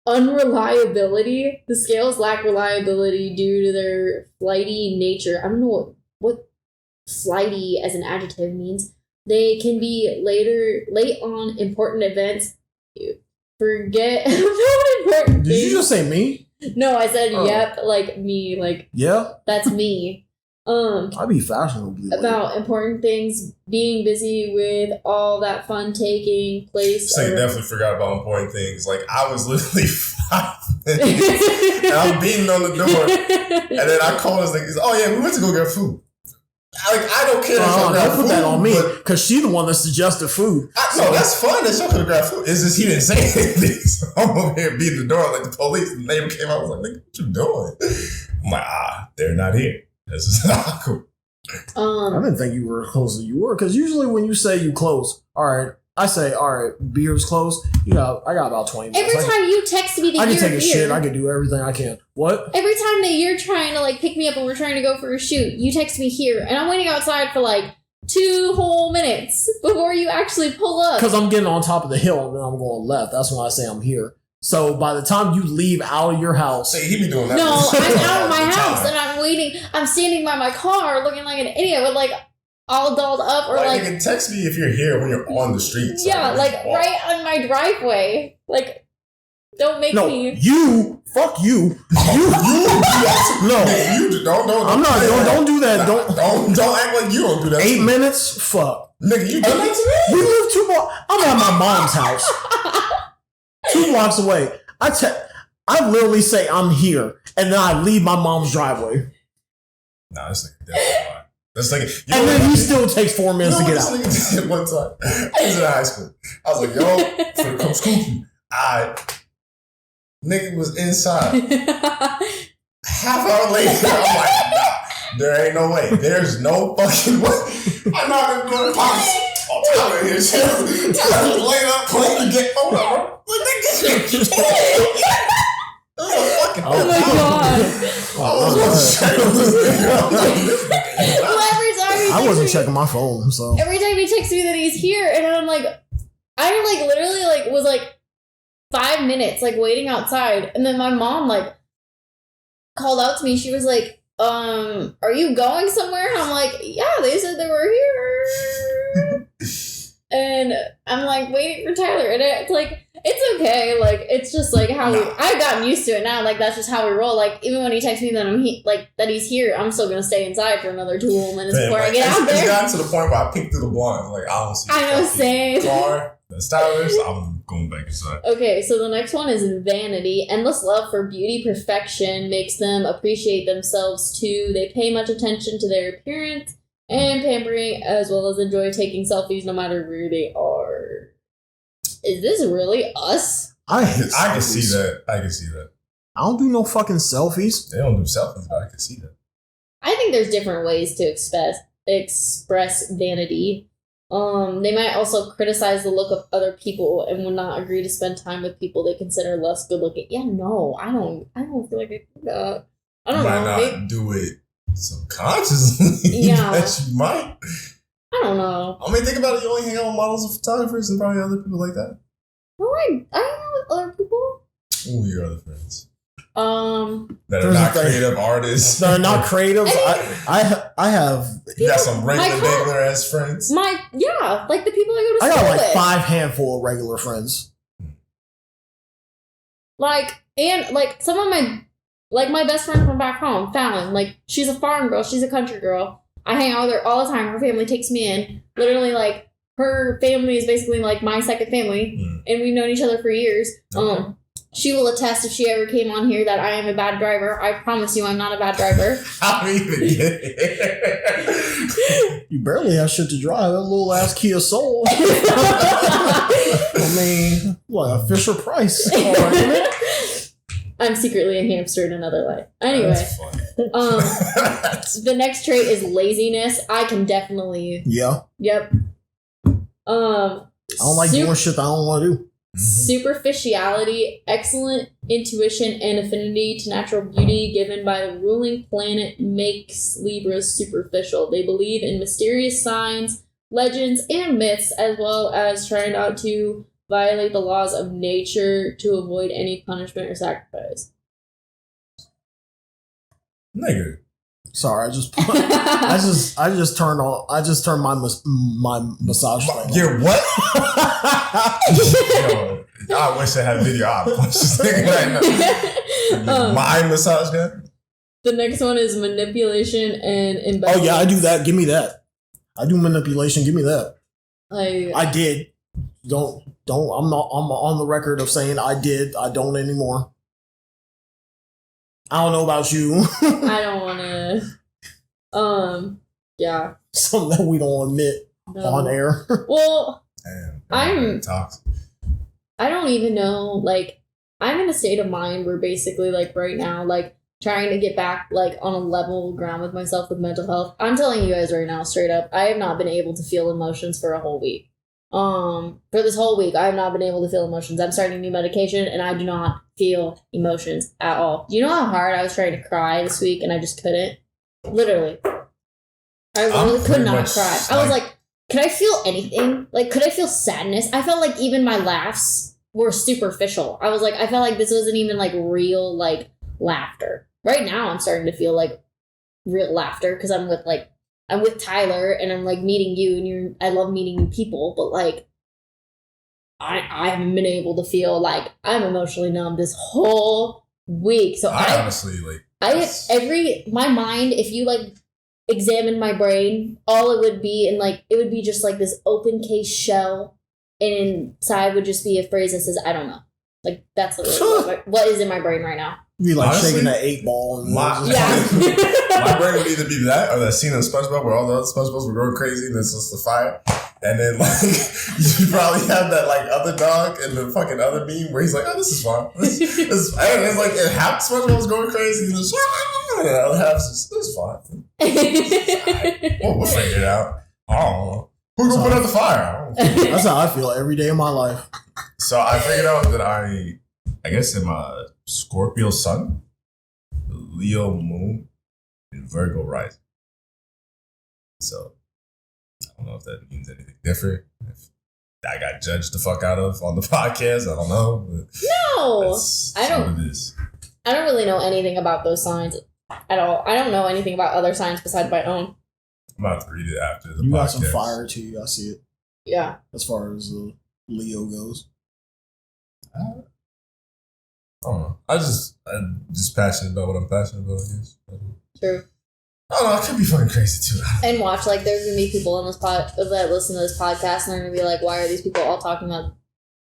Unreliability. The scales lack reliability due to their flighty nature. I don't know what flighty as an adjective means. They can be late on important events. Forget about important Did things. you just say me? No, I said Oh. yep, like me, like Yeah, that's me. I'd be fashionably late. About important things, being busy with all that fun taking place. So you definitely forgot about important things. Like I was literally 5 minutes and I'm beating on the door, and then I called this nigga. Oh yeah, we went to go get food. Like I don't care. Don't put that on me but because she's the one that suggested food. no, that's fun. That y'all could have grabbed food. It's just he didn't say anything. So I'm over here beating the door like the police. The neighbor came out. I was like, "Nigga, what you doing?" I'm like, they're not here. This is not cool. I didn't think you were closer. You were because usually when you say you close, all right, I say all right, beer's closed. I got about 20 minutes. Every time you text me that I can you're take a here, shit. I can do everything I can. What? every time that you're trying to like pick me up and we're trying to go for a shoot, you text me here, and I'm waiting outside for like 2 whole minutes before you actually pull up. Because I'm getting on top of the hill and then I'm going left. That's when I say I'm here. So by the time you leave out of your house, See, he be doing that. No, I'm out of my all the house time. and I'm waiting. I'm standing by my car looking like an idiot with like all dolled up or Like, like you can text me if you're here when you're on the street. So yeah, like walk. right on my driveway. Like, don't make no, me. fuck you. No, You don't. I'm not. Don't do that. Don't act like you don't do that. 8 minutes. Fuck. Nigga, you do that to We me? live 2 blocks. I'm at my mom's house. 2 blocks away. I literally say I'm here, and then I leave my mom's driveway, Nah, this nigga definitely lying. This nigga, and then he still takes 4 minutes to get out. This nigga did one time. I was in high school. I was like, yo, finna come scoop you. Nigga was inside. Half hour later, I'm like, nah, there ain't no way. There's no fucking way. I'm not gonna do it. I'm tired of here. Just laying up, playing the game. Hold on, bro. Like, nigga, this was a fucking Oh my god! Well, every time he I texts wasn't me- checking my phone, so Every time he texts me that he's here, and I'm like, I like literally like was like 5 minutes like waiting outside, and then my mom like called out to me. She was like, are you going somewhere? And I'm like, yeah, they said they were here. And I'm like waiting for Tyler, and it's like it's okay. Like it's just like how I've gotten used to it now. Like that's just how we roll. Like even when he texts me that that he's here, I'm still gonna stay inside for another 2 whole minutes before I get out there. It's gotten to the point where I peek through the blinds. Like I don't see. I know, same. Car, the stylist. I'm going back inside. Okay, so the next one is vanity. Endless love for beauty perfection makes them appreciate themselves too. They pay much attention to their appearance and pampering, as well as enjoy taking selfies no matter where they are. Is this really us? I can see that. I can see that. I don't do no fucking selfies. They don't do selfies, but I can see that. I think there's different ways to express vanity. They might also criticize the look of other people and will not agree to spend time with people they consider less good looking. Yeah, no, I don't feel like I do that. I don't know. Might not do it subconsciously. Yeah. That you might. I don't know. I mean, think about it. You only hang out with models and photographers and probably other people like that. Well, I hang out with other people. Who are your other friends? That are not creative artists. That are not creative. I have. You got some regular ass friends. Like the people I go to I school got like with. 5 handful of regular friends. Some of my best friend from back home, Fallon, like she's a farm girl, she's a country girl. I hang out with her all the time. Her family takes me in. Literally, like her family is basically like my second family, and we've known each other for years. Okay. She will attest if she ever came on here that I am a bad driver. I promise you I'm not a bad driver. How do you even get it? You barely have shit to drive. That little ass Kia Soul. I mean, what, a Fisher Price? I'm secretly a hamster in another life. Anyway, That's funny. the next trait is laziness. I can definitely. Yeah. Yep. I don't like doing shit that I don't want to do. Superficiality, excellent intuition, and affinity to natural beauty given by the ruling planet makes Libras superficial. They believe in mysterious signs, legends, and myths, as well as trying not to violate the laws of nature to avoid any punishment or sacrifice. Nigga. Sorry, I just turned my massage thing. Yeah, what? Yo, I wish I had a video. I'd punch this nigga right now. My massage gun? The next one is manipulation and embellishment. Oh yeah, I do that. Give me that. I do manipulation. Give me that. I did. Don't. I'm on the record of saying I did. I don't anymore. I don't know about you. I don't want to. Yeah. Something that we don't admit on air. Well, Damn, I don't even know. Like, I'm in a state of mind where basically, like, right now, like, trying to get back, like, on a level ground with myself with mental health. I'm telling you guys right now, straight up, I have not been able to feel emotions for a whole week. For this whole week, I have not been able to feel emotions. I'm starting new medication, and I do not feel emotions at all. Do you know how hard I was trying to cry this week, and I just couldn't? Literally. I really could not cry. I was like, could I feel anything? Like, could I feel sadness? I felt like even my laughs were superficial. I was like, I felt like this wasn't even, like, real, like, laughter. Right now, I'm starting to feel, like, real laughter, because I'm with Tyler, and I'm, like, meeting you, and I love meeting new people, but, like, I haven't been able to feel, like, I'm emotionally numb this whole week. So I honestly, like... my mind, if you, like, examined my brain, all it would be, and, like, it would be just, like, this open case shell, and inside would just be a phrase that says, I don't know. Like, that's literally what is in my brain right now. Be like honestly, shaking that 8-ball. And my brain would either be that or that scene in SpongeBob where all the other SpongeBobs were going crazy and it's just the fire. And then, like, you probably have that, like, other dog in the fucking other beam where he's like, oh, this is fun. It's like, and half SpongeBob was going crazy and the other half is this is fun. We'll figure it out. I don't know. Who's going to put out the fire? That's how I feel every day of my life. So I figured out that I guess in my Scorpio sun, Leo moon, and Virgo rising. So I don't know if that means anything different. If I got judged the fuck out of on the podcast, I don't know. No, I don't. What it is. I don't really know anything about those signs at all. I don't know anything about other signs besides my own. I'm about to read it after the podcast. You got some fire too. I see it. Yeah. as far as Leo goes. I don't know. I'm just passionate about what I'm passionate about, I guess. True. I don't know. I could be fucking crazy too. And watch, like, there's gonna be people on this that listen to this podcast, and they're gonna be like, "Why are these people all talking about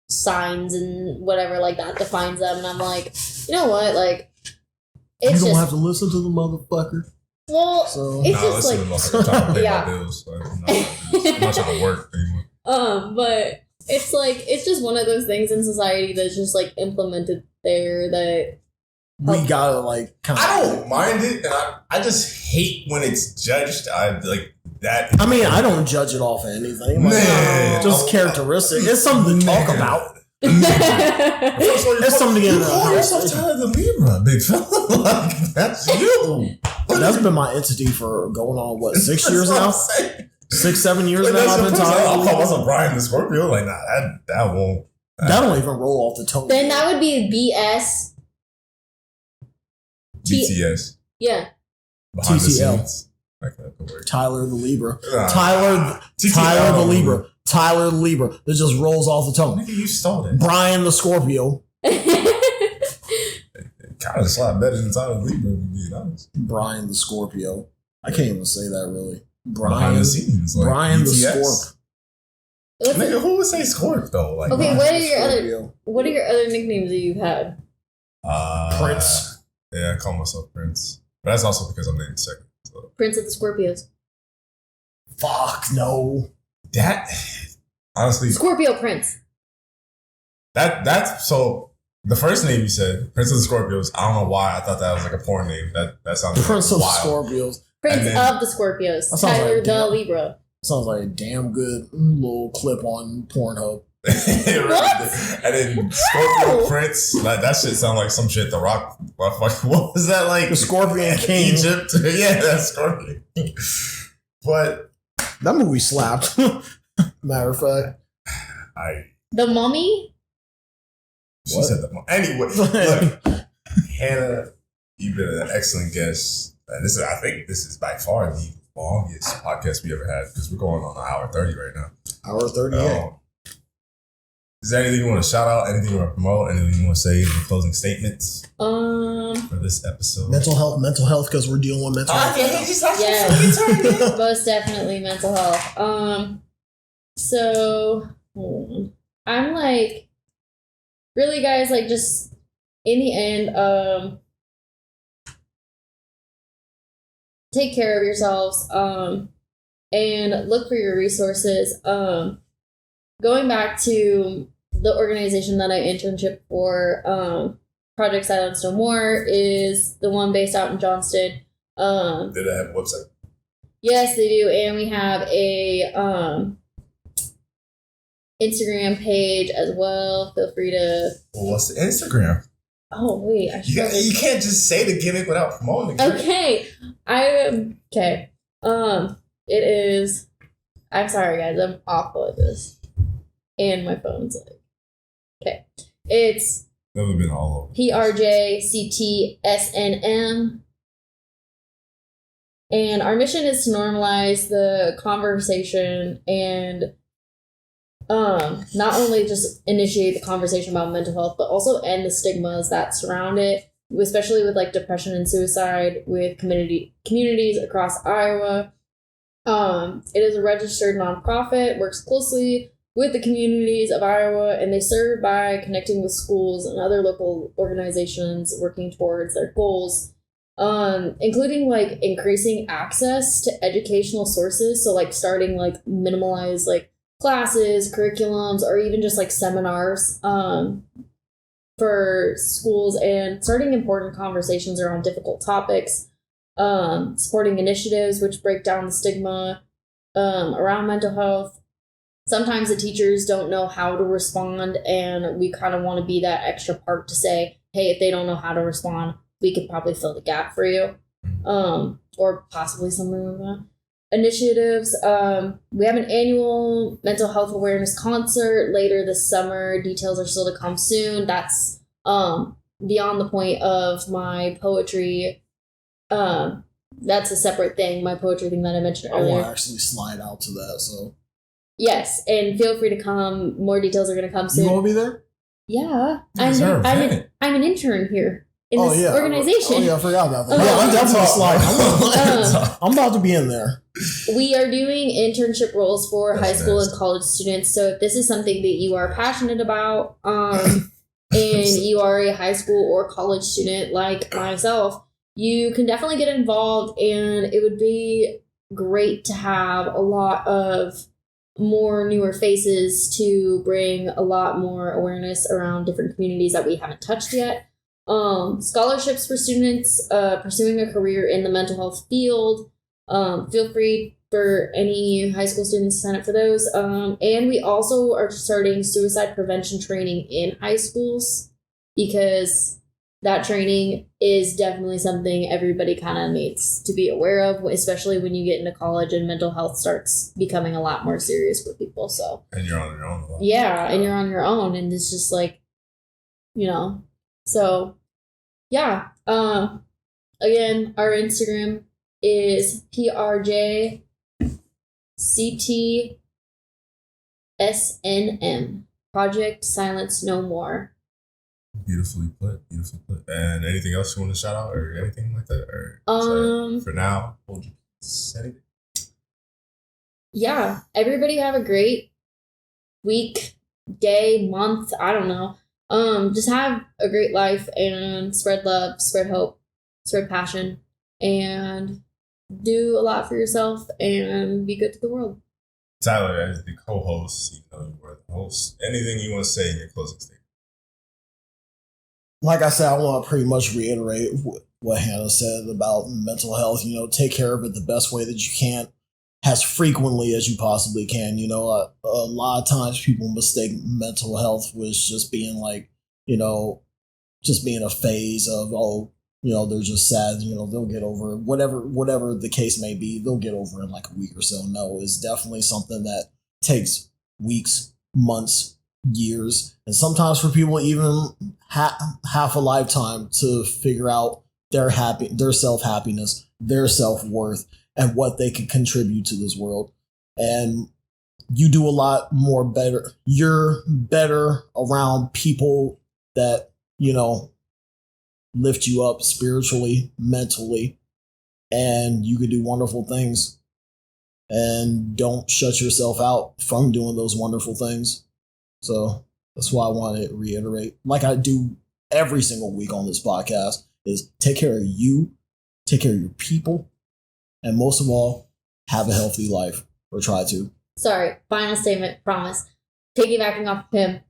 signs and whatever like that defines them?" And I'm like, you know what? Like, You it's don't just have to listen to the motherfucker. well, So it's just like I'm trying to pay Yeah. my bills. So I'm not trying to work anymore. but it's like it's just one of those things in society that's just like implemented there that we gotta like kind of. I don't mind it, and I just hate when it's judged. I like that. I mean, I don't judge it off of anything. Like, Man. just characteristic. It's something to talk Man. about. It's It's something to get in You a call yourself conversation. Tyler the Libra, big fella. Like, that's you. That's been my entity for going on what 6 years That's what now. I'm saying. 6, 7 years Like, now. that's I've the been person. I'll call talking. myself Brian the Scorpio. Like, nah, that won't. That don't even roll off the tongue. then that would be BS. BTS. Yeah. Behind the TCL. scenes. Like that could work. Tyler the Libra. Nah. Tyler the Libra. Tyler the Libra. That just rolls off the tongue. Nigga, you stole it. Brian the Scorpio. Kind of slap better than Tyler Libra, to be honest. Brian the Scorpio. I can't even say that really. Behind Brian. the scenes. Like Brian the BTS. Scorp. What's it- Nigga, who would say Scorp though? Like, Okay, Brian what the are your other Scorpio. what are your other nicknames that you've had? Prince. Yeah, I call myself Prince. But that's also because I'm named second. So. Prince of the Scorpios. Fuck no. That, honestly, Scorpio Prince. that's so. The first name you said, Prince of the Scorpios. I don't know why I thought that was like a porn name. That sounds Prince of wild. Scorpios. Prince And then- of the Scorpios. That sounds Tyler like the damn. Libra. Sounds like a damn good little clip on Pornhub. It really What? did. And then Scorpio No. Prince, like that shit sound like some shit. The Rock, what was that like? The Scorpion King. Egypt, yeah, that's Scorpion. But That movie slapped. Matter of fact. The Mummy? She What? said that. Anyway, look, Hannah, you've been an excellent guest. And I think this is by far the longest podcast we ever had because we're going on an hour 30 right now. Hour 38. Is there anything you want to shout out? Anything you want to promote? Anything you want to say in closing statements Um, for this episode? Mental health, because we're dealing with mental health. Yeah. most definitely mental health. So I'm like, really, guys, like, just in the end, take care of yourselves, and look for your resources. Going back to the organization that I internship for, Project Silence No More is the one based out in Johnston. Did I have a website? Yes, they do, and we have a Instagram page as well. Feel free to. Well, what's the Instagram? Oh wait, I should. You can't just say the gimmick without promoting it. Okay, okay. It is. I'm sorry, guys. I'm awful at this, and my phone's like. Okay, it's That would have been all over. PRJCTSNM. And our mission is to normalize the conversation and not only just initiate the conversation about mental health, but also end the stigmas that surround it, especially with like depression and suicide with communities across Iowa. It is a registered nonprofit, works closely with the communities of Iowa, and they serve by connecting with schools and other local organizations working towards their goals. Including like increasing access to educational sources. So like starting like minimalized like classes, curriculums, or even just like seminars for schools, and starting important conversations around difficult topics, supporting initiatives which break down the stigma around mental health. Sometimes the teachers don't know how to respond, and we kind of want to be that extra part to say, hey, if they don't know how to respond, we could probably fill the gap for you, or possibly something like that. Initiatives. We have an annual mental health awareness concert later this summer. Details are still to come soon. That's beyond the point of my poetry. That's a separate thing. My poetry thing that I mentioned I want earlier. to actually slide out to that. So Yes, and feel free to come. More details are going to come soon. You gonna be there? Yeah, Is there a event? I'm an intern here in this organization. Oh yeah, I forgot about that. Yeah, I'm definitely sliding. I'm about to be in there. We are doing internship roles for That's high school nasty. and college students. So if this is something that you are passionate about, and you are a high school or college student like myself, you can definitely get involved, and it would be great to have a lot of more newer faces to bring a lot more awareness around different communities that we haven't touched yet. Scholarships for students pursuing a career in the mental health field. Feel free for any high school students to sign up for those. And we also are starting suicide prevention training in high schools, because that training is definitely something everybody kind of needs to be aware of, especially when you get into college and mental health starts becoming a lot more serious for people. So, And you're on your own. yeah, and you're on your own, and it's just like, so yeah. Again, our Instagram is PRJCTSNM, Project Silence No More. Beautifully put. And anything else you want to shout out or anything like that? Or for now, hold your peace. Anything? Yeah, everybody have a great week, day, month, I don't know. Just have a great life and spread love, spread hope, spread passion, and do a lot for yourself and be good to the world. Tyler, as the co-host, even though you were the host, anything you want to say in your closing statement? Like I said, I want to pretty much reiterate what Hannah said about mental health. Take care of it the best way that you can, as frequently as you possibly can. A lot of times people mistake mental health with just being like, just being a phase of, they're just sad. They'll get over it. Whatever the case may be, they'll get over it in like a week or so. No, it's definitely something that takes weeks, months, years, and sometimes for people even half a lifetime to figure out their self-happiness, their self-worth, and what they can contribute to this world. And you do a lot more better. You're better around people that, lift you up spiritually, mentally, and you can do wonderful things. And don't shut yourself out from doing those wonderful things. So that's why I want to reiterate, like I do every single week on this podcast, is take care of you, take care of your people, and most of all, have a healthy life, or try to. Sorry, final statement, promise. Piggybacking off of him,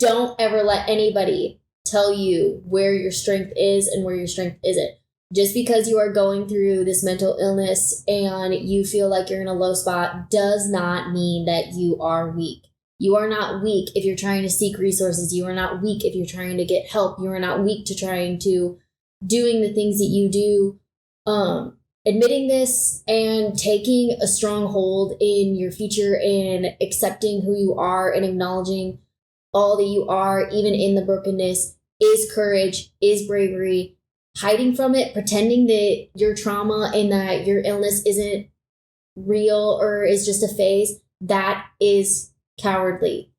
don't ever let anybody tell you where your strength is and where your strength isn't. Just because you are going through this mental illness and you feel like you're in a low spot does not mean that you are weak. You are not weak if you're trying to seek resources. You are not weak if you're trying to get help. You are not weak to trying to doing the things that you do. Admitting this and taking a strong hold in your future and accepting who you are and acknowledging all that you are, even in the brokenness, is courage, is bravery. Hiding from it, pretending that your trauma and that your illness isn't real or is just a phase, that is cowardly.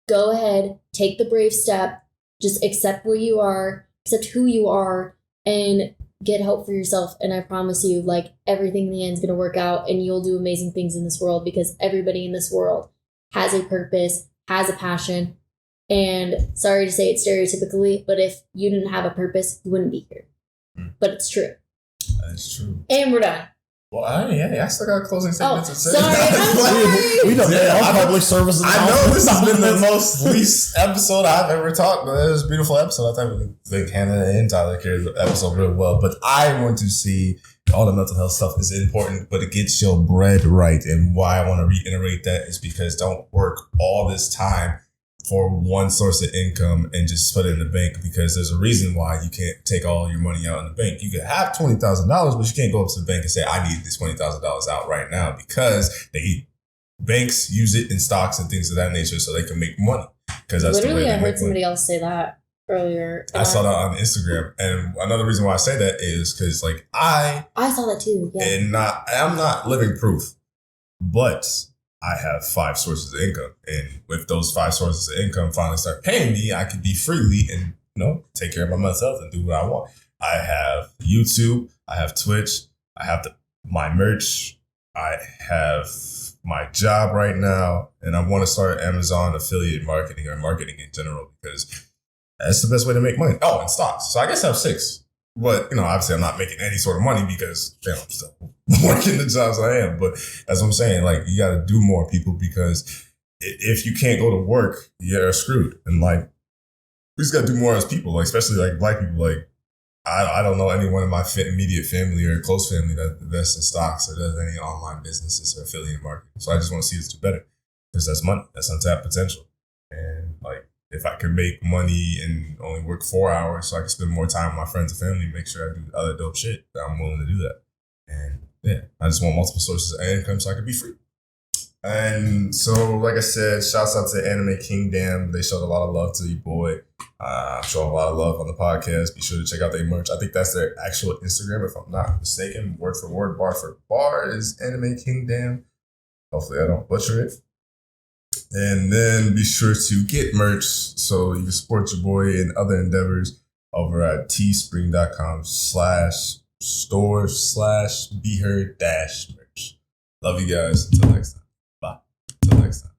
Go ahead, take the brave step, just accept where you are, accept who you are, and get help for yourself. And I promise you, like, everything in the end is going to work out and you'll do amazing things in this world, because everybody in this world has a purpose, has a passion. And sorry to say it stereotypically, but if you didn't have a purpose, you wouldn't be here. But it's true. That's true. And we're done. Well, I still got closing statements to say. Sorry, I'm sorry. We don't get all public services. I know this has been the most least episode I've ever talked, but it was a beautiful episode. I think Hannah and Tyler carried the episode real well. But I want to see all the mental health stuff is important, but it gets your bread right. And why I want to reiterate that is because don't work all this time for one source of income and just put it in the bank, because there's a reason why you can't take all your money out in the bank. You can have $20,000, but you can't go up to the bank and say, I need this $20,000 out right now, because banks use it in stocks and things of that nature so they can make money. Because that's literally, the way I heard somebody else say that earlier. I saw that on Instagram. And another reason why I say that is because I saw that too. Yeah. I'm not living proof, but I have 5 sources of income. And with those 5 sources of income finally start paying me, I can be freely and, take care of my mental health and do what I want. I have YouTube, I have Twitch, I have my merch, I have my job right now, and I want to start Amazon affiliate marketing or marketing in general because that's the best way to make money. Oh, and stocks. So I guess I have 6. But, obviously I'm not making any sort of money because I'm still working the jobs I am. But that's what I'm saying. Like, you got to do more, people, because if you can't go to work, you're screwed. And, like, we just got to do more as people, like, especially, like, Black people. Like, I don't know anyone in my immediate family or close family that invests in stocks or does any online businesses or affiliate marketing. So I just want to see us do better because that's money. That's untapped potential. And, like, if I could make money and only work 4 hours so I can spend more time with my friends and family, make sure I do other dope shit, that I'm willing to do that. And yeah, I just want multiple sources of income so I could be free. And so, like I said, shouts out to Anime Kingdom. They showed a lot of love to you, boy. I'm showing a lot of love on the podcast. Be sure to check out their merch. I think that's their actual Instagram, if I'm not mistaken. Word for word, bar for bar is Anime Kingdom. Hopefully I don't butcher it. And then be sure to get merch so you can support your boy in other endeavors over at teespring.com/store/beheard-merch. Love you guys. Until next time. Bye. Until next time.